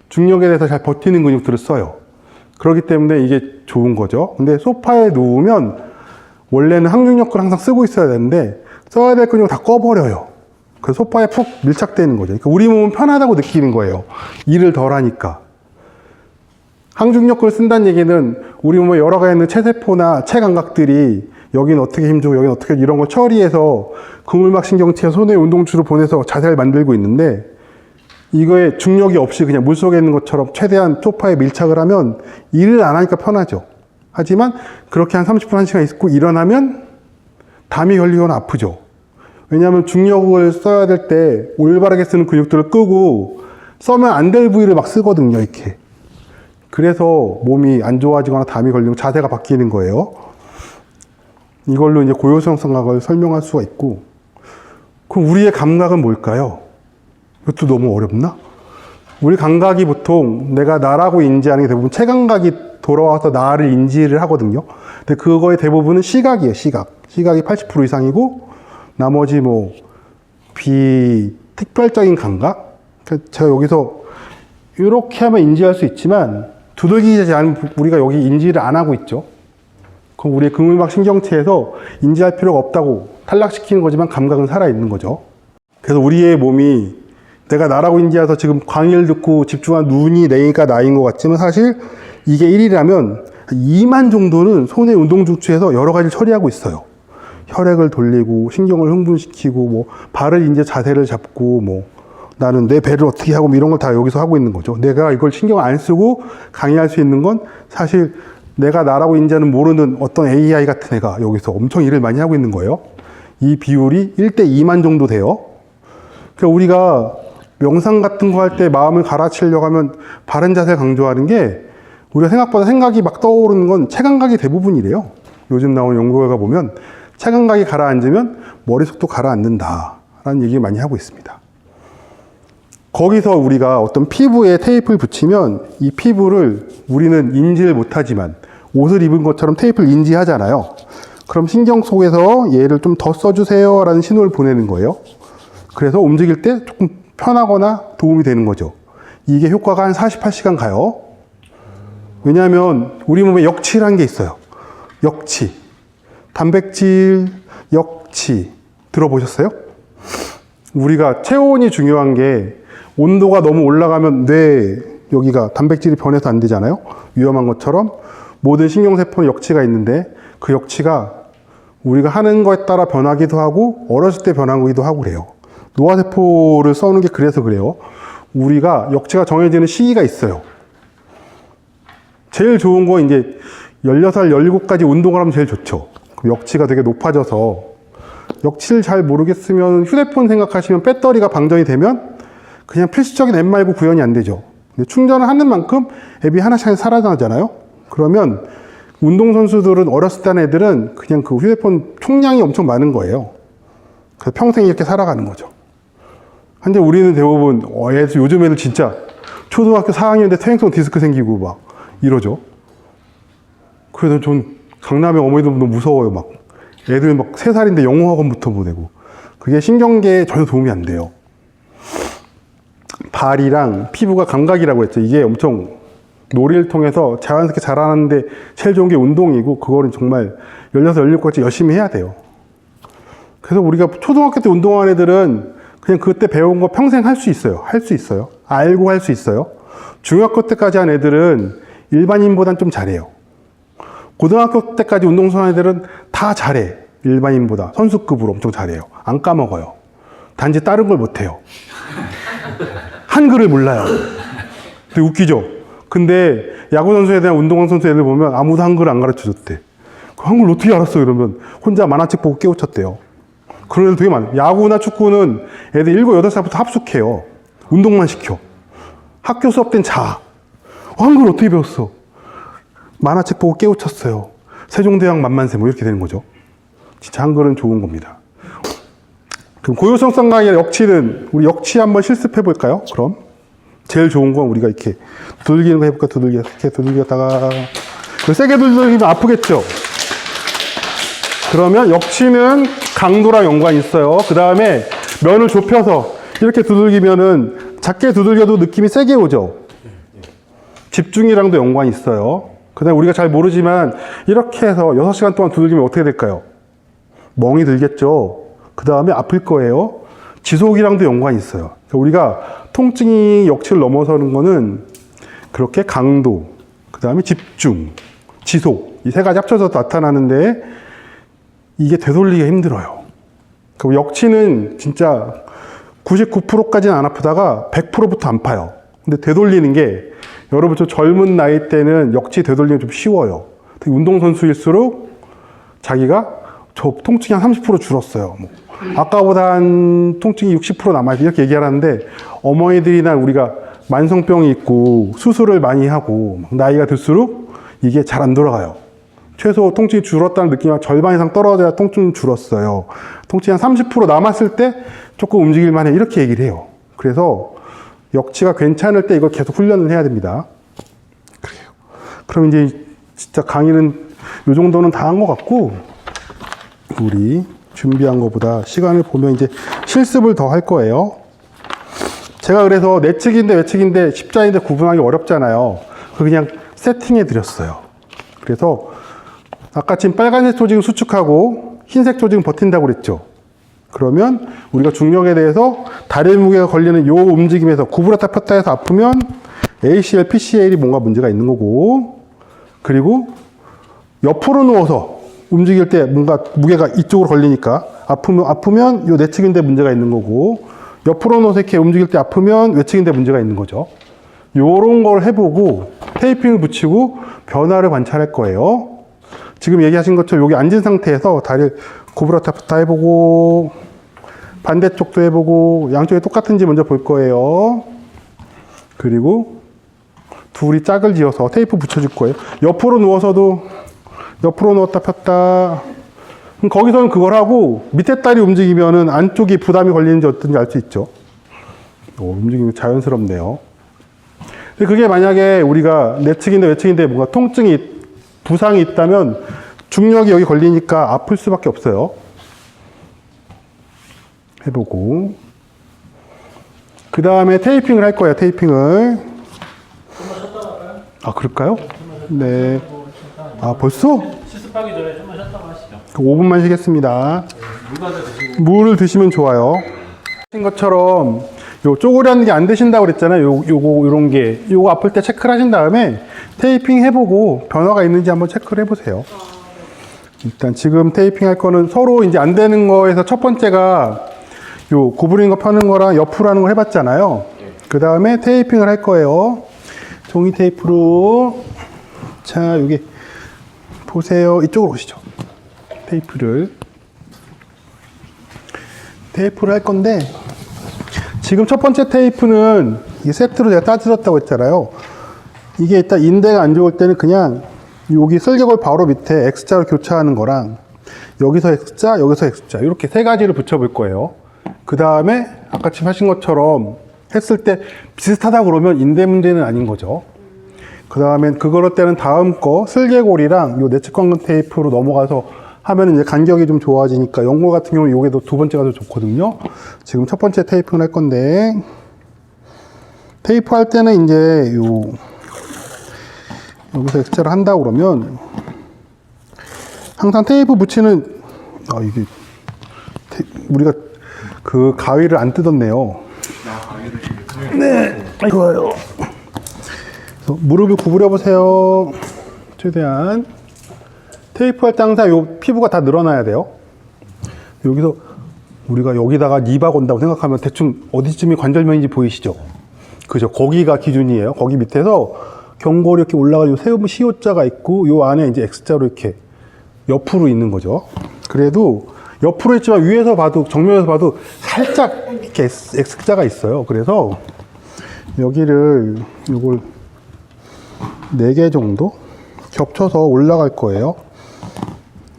중력에 대해서 잘 버티는 근육들을 써요. 그렇기 때문에 이게 좋은 거죠. 근데 소파에 누우면 원래는 항중력근을 항상 쓰고 있어야 되는데 써야 될 근육을 다 꺼버려요. 그래서 소파에 푹 밀착되는 거죠. 그러니까 우리 몸은 편하다고 느끼는 거예요. 일을 덜 하니까. 항중력근을 쓴다는 얘기는 우리 몸에 여러 가지 있는 체세포나 체감각들이 여기는 어떻게 힘주고 여기는 어떻게 이런 걸 처리해서 근물막 신경체 손의 운동추를 보내서 자세를 만들고 있는데 이거에 중력이 없이 그냥 물속에 있는 것처럼 최대한 소파에 밀착을 하면 일을 안 하니까 편하죠. 하지만 그렇게 한 30분, 1시간 있고 일어나면 담이 걸리거나 아프죠. 왜냐하면 중력을 써야 될 때 올바르게 쓰는 근육들을 끄고 써면 안 될 부위를 막 쓰거든요. 이렇게. 그래서 몸이 안 좋아지거나 담이 걸리고 자세가 바뀌는 거예요. 이걸로 이제 고유수용성 감각을 설명할 수가 있고 그럼 우리의 감각은 뭘까요? 이것도 너무 어렵나? 우리 감각이 보통 내가 나라고 인지하는 게 대부분 체감각이 돌아와서 나를 인지를 하거든요. 근데 그거의 대부분은 시각이에요. 시각이 80% 이상이고 나머지 뭐 비특별적인 감각? 제가 여기서 이렇게 하면 인지할 수 있지만 두들기지 않으면 우리가 여기 인지를 안 하고 있죠. 그럼 우리의 근물막 신경체에서 인지할 필요가 없다고 탈락시키는 거지만 감각은 살아있는 거죠. 그래서 우리의 몸이 내가 나라고 인지해서 지금 강의를 듣고 집중한 눈이 내가 나인 것 같지만 사실 이게 1이라면 2만 정도는 손의 운동중추에서 여러 가지를 처리하고 있어요. 혈액을 돌리고 신경을 흥분시키고 뭐 발을 이제 자세를 잡고 뭐 나는 내 배를 어떻게 하고 뭐 이런 걸 다 여기서 하고 있는 거죠. 내가 이걸 신경 안 쓰고 강의할 수 있는 건 사실 내가 나라고 인지하는 모르는 어떤 AI 같은 애가 여기서 엄청 일을 많이 하고 있는 거예요. 이 비율이 1대 2만 정도 돼요. 그러니까 우리가 명상 같은 거 할 때 마음을 갈아치려고 하면 바른 자세를 강조하는 게 우리가 생각보다 생각이 막 떠오르는 건 체감각이 대부분이래요. 요즘 나온 연구 결과 보면 체감각이 가라앉으면 머릿속도 가라앉는다 라는 얘기 많이 하고 있습니다. 거기서 우리가 어떤 피부에 테이프를 붙이면 이 피부를 우리는 인지를 못하지만 옷을 입은 것처럼 테이프를 인지하잖아요. 그럼 신경 속에서 얘를 좀 더 써주세요 라는 신호를 보내는 거예요. 그래서 움직일 때 조금 편하거나 도움이 되는 거죠. 이게 효과가 한 48시간 가요. 왜냐하면 우리 몸에 역치라는 게 있어요. 역치. 단백질 역치. 들어보셨어요? 우리가 체온이 중요한 게 온도가 너무 올라가면 뇌 여기가 단백질이 변해서 안 되잖아요. 위험한 것처럼 모든 신경세포는 역치가 있는데 그 역치가 우리가 하는 거에 따라 변하기도 하고 어렸을 때 변하기도 하고 그래요. 노화세포를 써는 게 그래서 그래요. 우리가 역치가 정해지는 시기가 있어요. 제일 좋은 거 이제 16살, 17까지 운동을 하면 제일 좋죠. 그럼 역치가 되게 높아져서 역치를 잘 모르겠으면 휴대폰 생각하시면 배터리가 방전이 되면 그냥 필수적인 앱 말고 구현이 안 되죠. 근데 충전을 하는 만큼 앱이 하나씩 사라지잖아요. 그러면 운동선수들은 어렸을 때 하는 애들은 그냥 그 휴대폰 총량이 엄청 많은 거예요. 그래서 평생 이렇게 살아가는 거죠. 근데 우리는 대부분 요즘 애들 진짜 초등학교 4학년인데 퇴행성 디스크 생기고 막 이러죠. 그래서 전 강남에 어머니들 너무 무서워요. 막 애들 막 3살인데 영어학원부터 보내고 그게 신경계에 전혀 도움이 안 돼요. 발이랑 피부가 감각이라고 했죠. 이게 엄청 놀이를 통해서 자연스럽게 자라는데 제일 좋은 게 운동이고 그거는 정말 16, 17까지 열심히 해야 돼요. 그래서 우리가 초등학교 때 운동한 애들은 그냥 그때 배운 거 평생 할 수 있어요. 할 수 있어요. 알고 할 수 있어요. 중학교 때까지 한 애들은 일반인보단 좀 잘해요. 고등학교 때까지 운동선수 한 애들은 다 잘해. 일반인보다 선수급으로 엄청 잘해요. 안 까먹어요. 단지 다른 걸 못해요. 한글을 몰라요. 되게 웃기죠? 근데 야구선수에 대한 운동선수 애들 보면 아무도 한글을 안 가르쳐줬대. 그 한글 어떻게 알았어? 이러면 혼자 만화책 보고 깨우쳤대요. 그런 애들 되게 많아요. 야구나 축구는 애들 7, 8살부터 합숙해요. 운동만 시켜. 학교 수업 땐 자. 한글 어떻게 배웠어? 만화책 보고 깨우쳤어요. 세종대왕 만만세 뭐 이렇게 되는 거죠. 진짜 한글은 좋은 겁니다. 그럼 고요성성 강의 역치는 우리 역치 한번 실습해 볼까요? 그럼 제일 좋은 건 우리가 이렇게 두들기는 거 해볼까? 이렇게 두들기다가 세게 두들기면 아프겠죠? 그러면 역치는 강도랑 연관이 있어요. 그 다음에 면을 좁혀서 이렇게 두들기면은 작게 두들겨도 느낌이 세게 오죠? 집중이랑도 연관이 있어요. 그 다음에 우리가 잘 모르지만 이렇게 해서 6시간 동안 두들기면 어떻게 될까요? 멍이 들겠죠? 그 다음에 아플 거예요. 지속이랑도 연관이 있어요. 우리가 통증이 역치를 넘어서는 거는 그렇게 강도, 그 다음에 집중, 지속, 이 3가지 합쳐서 나타나는데 이게 되돌리기가 힘들어요. 그 역치는 진짜 99%까지는 안 아프다가 100%부터 안 파요. 근데 되돌리는 게 여러분 저 젊은 나이 때는 역치 되돌리면 좀 쉬워요. 운동선수일수록 자기가 저 통증이 한 30% 줄었어요. 뭐. 아까보다 한 통증이 60% 남아있어 이렇게 얘기하는데 어머니들이나 우리가 만성병이 있고 수술을 많이 하고 나이가 들수록 이게 잘 안 돌아가요. 최소 통증이 줄었다는 느낌이 절반 이상 떨어져야 통증이 줄었어요. 통증이 한 30% 남았을 때 조금 움직일 만해 이렇게 얘기를 해요. 그래서 역치가 괜찮을 때 이걸 계속 훈련을 해야 됩니다. 그래요. 그럼 이제 진짜 강의는 이 정도는 다 한 것 같고 우리 준비한 것보다 시간을 보면 이제 실습을 더 할 거예요. 제가 그래서 내측인데 외측인데 십자인데 구분하기 어렵잖아요. 그냥 세팅해 드렸어요. 그래서 아까 지금 빨간색 조직을 수축하고 흰색 조직은 버틴다고 그랬죠. 그러면 우리가 중력에 대해서 다리 무게가 걸리는 요 움직임에서 구부렸다 폈다 해서 아프면 ACL, PCL이 뭔가 문제가 있는 거고 그리고 옆으로 누워서 움직일 때 뭔가 무게가 이쪽으로 걸리니까 아프면 요 내측인데 문제가 있는 거고 옆으로 누워서 이렇게 움직일 때 아프면 외측인데 문제가 있는 거죠. 요런 걸 해보고 테이핑을 붙이고 변화를 관찰할 거예요. 지금 얘기하신 것처럼 여기 앉은 상태에서 다리를 구부렸다 폈다 해보고 반대쪽도 해보고 양쪽이 똑같은지 먼저 볼 거예요. 그리고 둘이 짝을 지어서 테이프 붙여줄 거예요. 옆으로 누워서도 옆으로 누웠다 폈다. 그럼 거기서는 그걸 하고 밑에 다리 움직이면은 안쪽이 부담이 걸리는지 어떤지 알 수 있죠. 움직임이 자연스럽네요. 근데 그게 만약에 우리가 내측인데 외측인데 뭔가 통증이 부상이 있다면 중력이 여기 걸리니까 아플 수밖에 없어요. 해보고 그 다음에 테이핑을 할 거예요. 테이핑을. 아 그럴까요? 네. 아 벌써? 실습하기 전에 좀만 쉬었다가 하시죠. 5분만 쉬겠습니다. 물을 드시면 좋아요. 하신 것처럼 요 쪼그리는 게 안 되신다고 그랬잖아요. 요런 게 요거 아플 때 체크를 하신 다음에 테이핑 해보고 변화가 있는지 한번 체크를 해보세요. 일단 지금 테이핑 할 거는 서로 이제 안 되는 거에서 첫 번째가 요 구부리는 거 펴는 거랑 옆으로 하는 거 해봤잖아요. 그 다음에 테이핑을 할 거예요. 종이 테이프로. 자, 여기 보세요. 이쪽으로 오시죠. 테이프를 할 건데, 지금 첫 번째 테이프는 이 세트로 제가 따드렸다고 했잖아요. 이게 일단 인대가 안 좋을 때는 그냥 여기 슬개골 바로 밑에 X자로 교차하는 거랑 여기서 X자, 여기서 X자 이렇게 세 가지를 붙여볼 거예요. 그 다음에 아까 지금 하신 것처럼 했을 때 비슷하다 그러면 인대 문제는 아닌 거죠. 그 다음엔 그거를 때는 다음 거 슬개골이랑 요 내측광근 테이프로 넘어가서 하면 이제 간격이 좀 좋아지니까 연골 같은 경우는 요게 두 번째가 더 좋거든요. 지금 첫 번째 테이프는 할 건데, 테이프 할 때는 이제 여기서 X자를 한다 그러면 항상 테이프 붙이는 이게 우리가 그 가위를 안 뜯었네요. 네, 좋아요. 그래서 무릎을 구부려 보세요. 최대한 테이프 할 때 항상 요 피부가 다 늘어나야 돼요. 여기서 우리가 여기다가 니바 건다고 생각하면 대충 어디쯤이 관절면인지 보이시죠? 그죠? 거기가 기준이에요. 거기 밑에서 경골이 이렇게 올라가지고 세우면 시옷자가 있고 요 안에 이제 X자로 이렇게 옆으로 있는 거죠. 그래도 옆으로 있지만 위에서 봐도 정면에서 봐도 살짝 이렇게 X자가 있어요. 그래서 여기를 요걸 4개 정도 겹쳐서 올라갈 거예요.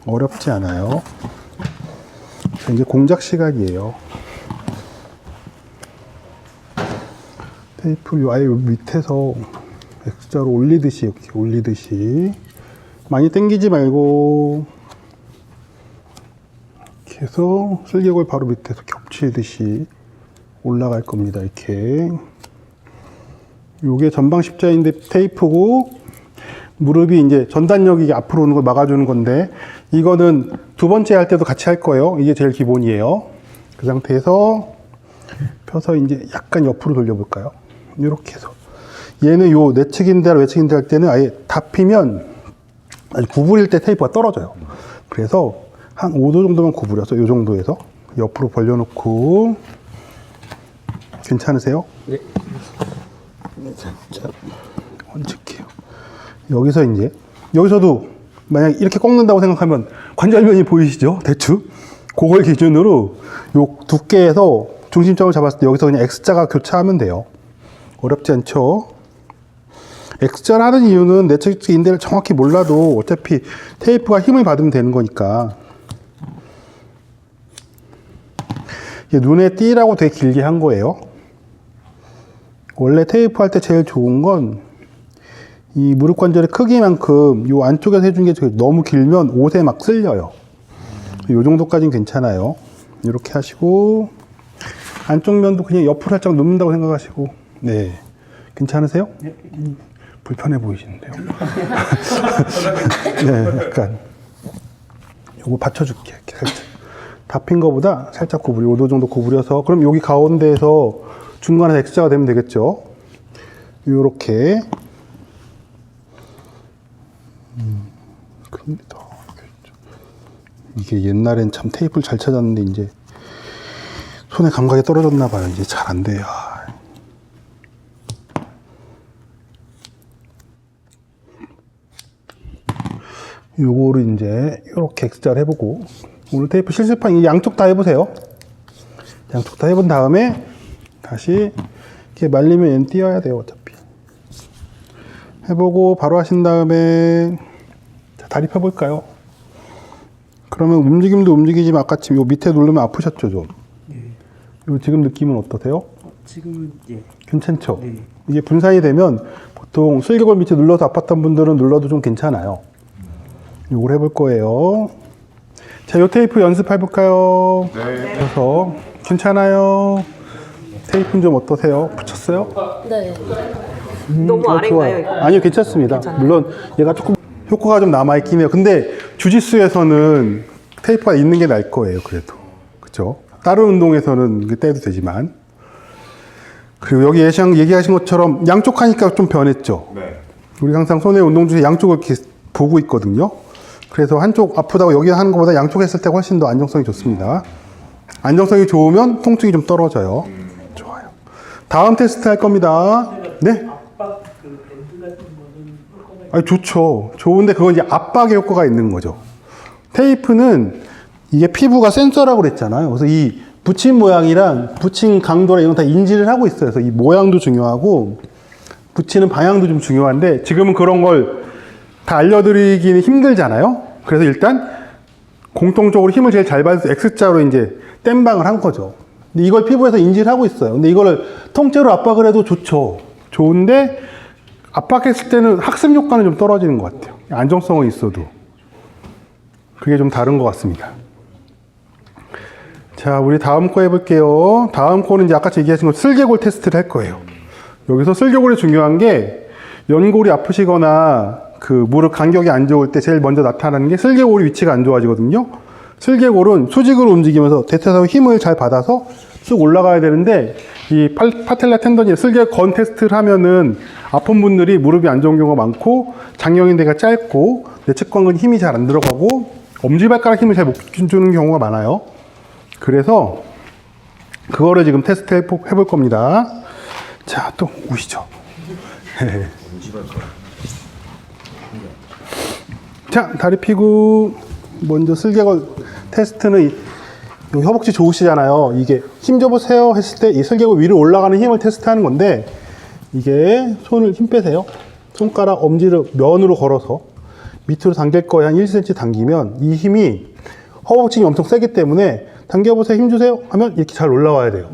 어렵지 않아요. 이제 공작 시각이에요. 테이프를 아예 밑에서 X자로 올리듯이 이렇게 올리듯이 많이 당기지 말고 이렇게 해서 슬개골 바로 밑에서 겹치듯이 올라갈 겁니다. 이렇게 요게 전방 십자인대 테이프고 무릎이 이제 전단력이 앞으로 오는 걸 막아주는 건데 이거는 두 번째 할 때도 같이 할 거예요. 이게 제일 기본이에요. 그 상태에서 펴서 이제 약간 옆으로 돌려볼까요? 이렇게 해서 얘는 요 내측인대랑 외측인대 할 때는 아예 다 피면 아니 구부릴 때 테이프가 떨어져요. 그래서 한 5도 정도만 구부려서 요 정도에서 옆으로 벌려놓고 괜찮으세요? 네. 살짝 얹을게요. 여기서 이제 여기서도 만약 이렇게 꺾는다고 생각하면 관절면이 보이시죠? 대충 그걸 기준으로 요 두께에서 중심점을 잡았을 때 여기서 그냥 X자가 교차하면 돼요. 어렵지 않죠? X자를 하는 이유는 내측 인대를 정확히 몰라도 어차피 테이프가 힘을 받으면 되는 거니까. 눈에 띄라고 되게 길게 한 거예요. 원래 테이프 할 때 제일 좋은 건 이 무릎 관절의 크기만큼 이 안쪽에서 해준 게 너무 길면 옷에 막 쓸려요. 이 정도까지는 괜찮아요. 이렇게 하시고 안쪽 면도 그냥 옆으로 살짝 눕는다고 생각하시고 네 괜찮으세요? 네. 불편해 보이시는데요. 네, 약간 요거 받쳐줄게. 이렇게 살짝 다 핀 거보다 살짝 구부려 5도 정도 구부려서 그럼 여기 가운데에서 중간에 X자가 되면 되겠죠. 요렇게 큽니다. 이게 옛날엔 참 테이프를 잘 찾았는데 이제 손에 감각이 떨어졌나 봐요. 이제 잘 안 돼요. 요거를 이제 이렇게 X자를 해보고 오늘 테이프 실습판 이 양쪽 다 해보세요. 양쪽 다 해본 다음에 다시 이렇게 말리면 얘는 띄어야 돼요. 어차피 해보고 바로 하신 다음에 자, 다리 펴볼까요? 그러면 움직임도 움직이지만 아까처럼 요 밑에 누르면 아프셨죠 좀? 요 지금 느낌은 어떠세요? 지금은 예. 괜찮죠? 네. 이게 분산이 되면 보통 슬개골 밑에 눌러서 아팠던 분들은 눌러도 좀 괜찮아요. 요걸 해볼 거예요. 자, 요 테이프 연습해볼까요? 네. 그래서 괜찮아요. 테이프는 좀 어떠세요? 붙였어요? 네. 너무 아래인가요, 좋아요. 이거? 아니요, 괜찮습니다. 괜찮아요? 물론 얘가 조금 효과가 좀 남아있긴 해요. 근데 주짓수에서는 테이프가 있는 게 나을 거예요, 그래도. 그쵸? 다른 운동에서는 이게 떼도 되지만. 그리고 여기 얘기하신 것처럼 양쪽 하니까 좀 변했죠? 네. 우리 항상 손의 운동 중에 양쪽을 이렇게 보고 있거든요. 그래서 한쪽 아프다고 여기 하는 것보다 양쪽 했을 때 훨씬 더 안정성이 좋습니다. 안정성이 좋으면 통증이 좀 떨어져요. 좋아요. 다음 테스트 할 겁니다. 네? 아니, 좋죠. 좋은데 그건 이제 압박의 효과가 있는 거죠. 테이프는 이게 피부가 센서라고 그랬잖아요. 그래서 이 붙임 모양이랑 붙임 강도랑 이런 거 다 인지를 하고 있어요. 그래서 이 모양도 중요하고 붙이는 방향도 좀 중요한데 지금은 그런 걸 다 알려드리기는 힘들잖아요. 그래서 일단 공통적으로 힘을 제일 잘 받아서 X자로 이제 땜방을 한 거죠. 근데 이걸 피부에서 인지를 하고 있어요. 근데 이거를 통째로 압박을 해도 좋죠. 좋은데 압박했을 때는 학습 효과는 좀 떨어지는 것 같아요. 안정성은 있어도. 그게 좀 다른 것 같습니다. 자, 우리 다음 거 해볼게요. 다음 거는 이제 아까 얘기하신 거 슬개골 테스트를 할 거예요. 여기서 슬개골이 중요한 게 연골이 아프시거나 그 무릎 간격이 안 좋을 때 제일 먼저 나타나는 게 슬개골이 위치가 안 좋아지거든요. 슬개골은 수직으로 움직이면서 대퇴사후 힘을 잘 받아서 쑥 올라가야 되는데 이 파텔라 텐던이 슬개건 테스트를 하면은 아픈 분들이 무릎이 안 좋은 경우가 많고 장경인대가 짧고 내측관근 힘이 잘 안 들어가고 엄지발가락 힘을 잘 못 주는 경우가 많아요. 그래서 그거를 지금 테스트 해볼 겁니다. 자, 또 우시죠. 자, 다리 펴고 먼저 슬개골 테스트는 이 허벅지 좋으시잖아요. 이게 힘 줘보세요 했을 때 이 슬개골 위로 올라가는 힘을 테스트하는 건데 이게 손을 힘 빼세요. 손가락 엄지를 면으로 걸어서 밑으로 당길 거에 한 1cm 당기면 이 힘이 허벅지 힘이 엄청 세기 때문에 당겨보세요, 힘 주세요 하면 이렇게 잘 올라와야 돼요.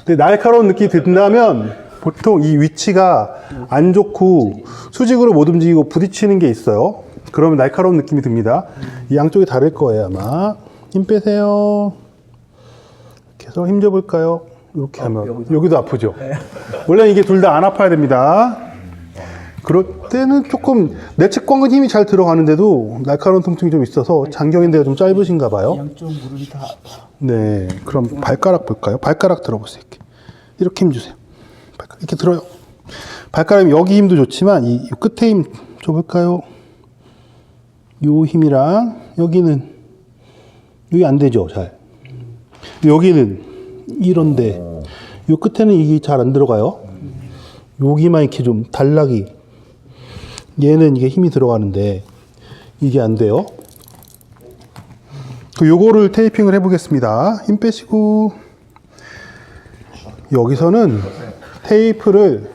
근데 날카로운 느낌이 든다면 보통 이 위치가 안 좋고 수직으로 못 움직이고 부딪히는 게 있어요. 그러면 날카로운 느낌이 듭니다. 이 양쪽이 다를 거예요, 아마. 힘 빼세요. 이렇게 해서 힘 줘볼까요? 이렇게 하면. 여기도 아프죠? 원래 이게 둘 다 안 아파야 됩니다. 그럴 때는 조금 내측관근 힘이 잘 들어가는데도 날카로운 통증이 좀 있어서 장경인대가 좀 짧으신가 봐요. 양쪽 무릎이 다 네. 그럼 발가락 볼까요? 발가락 들어보세요. 이렇게 힘 주세요. 발가락 이렇게 들어요. 발가락이 여기 힘도 좋지만 이 끝에 힘 줘볼까요? 요 힘이랑 여기는 여기 안 되죠, 잘. 여기는 이런데 요 끝에는 이게 잘 안 들어가요. 여기만 이렇게 좀 단락이 얘는 이게 힘이 들어가는데 이게 안 돼요. 요거를 테이핑을 해보겠습니다. 힘 빼시고 여기서는 테이프를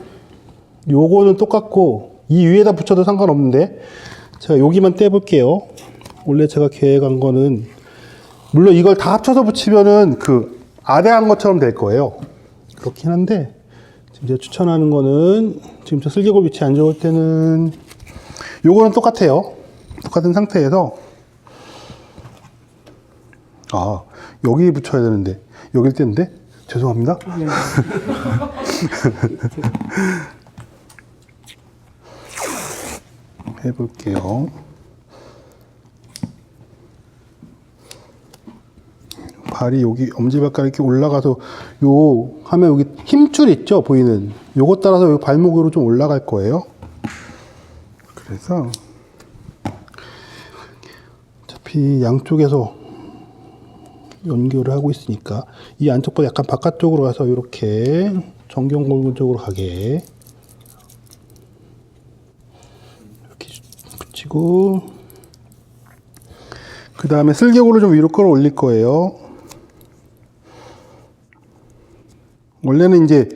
요거는 똑같고 이 위에다 붙여도 상관없는데 제가 여기만 떼볼게요. 원래 제가 계획한 거는 물론 이걸 다 합쳐서 붙이면은 그 아대한 것처럼 될 거예요. 그렇긴 한데 지금 제가 추천하는 거는 지금 저 슬개골 위치 안 좋을 때는 요거는 똑같아요. 똑같은 상태에서 아 여기 붙여야 되는데 여길 떼는데 죄송합니다. 해볼게요. 발이 여기 엄지발가락 이렇게 올라가서 요 하면 여기 힘줄 있죠 보이는 요것 따라서 여기 발목으로 좀 올라갈 거예요. 그래서 어차피 양쪽에서 연결을 하고 있으니까 이 안쪽보다 약간 바깥쪽으로 가서 이렇게 정경골근 쪽으로 가게 이렇게 붙이고 그 다음에 슬개골을 좀 위로 끌어올릴 거예요. 원래는 이제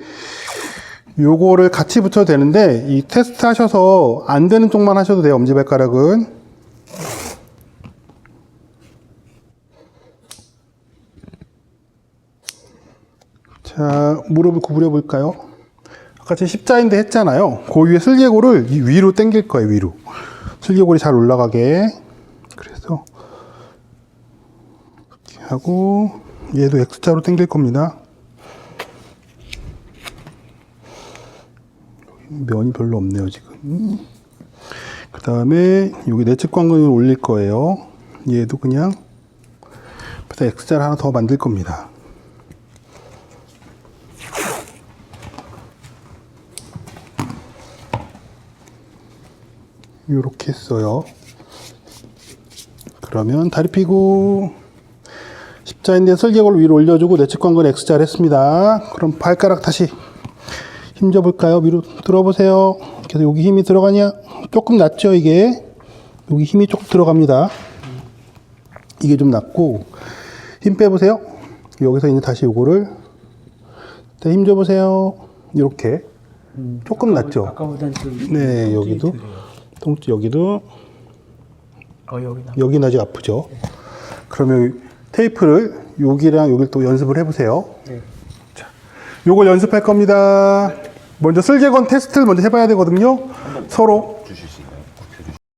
요거를 같이 붙여도 되는데 이 테스트 하셔서 안 되는 쪽만 하셔도 돼요. 엄지발가락은. 자, 무릎을 구부려 볼까요? 아까 제가 십자인대 했잖아요. 그 위에 슬개골을 위로 당길 거예요. 위로. 슬개골이 잘 올라가게. 그래서 이렇게 하고 얘도 X자로 당길 겁니다. 면이 별로 없네요 지금. 그 다음에 여기 내측관근을 올릴 거예요. 얘도 그냥 X자를 하나 더 만들 겁니다. 요렇게 했어요. 그러면 다리 펴고 십자인대 슬개골 위로 올려주고 내측관근 X자를 했습니다. 그럼 발가락 다시 힘 줘볼까요? 위로 들어보세요. 그래서 여기 힘이 들어가냐? 조금 낮죠, 이게. 여기 힘이 조금 들어갑니다. 이게 좀 낮고, 힘 빼보세요. 여기서 이제 다시 요거를, 힘 줘보세요. 이렇게. 조금 낮죠? 아까보단 좀 네, 여기도. 여기도. 여기는 아직 아프죠? 그러면 테이프를 여기랑 여기를 또 연습을 해보세요. 자, 요걸 연습할 겁니다. 먼저 쓸개건 테스트를 먼저 해봐야 되거든요. 서로. 주실 수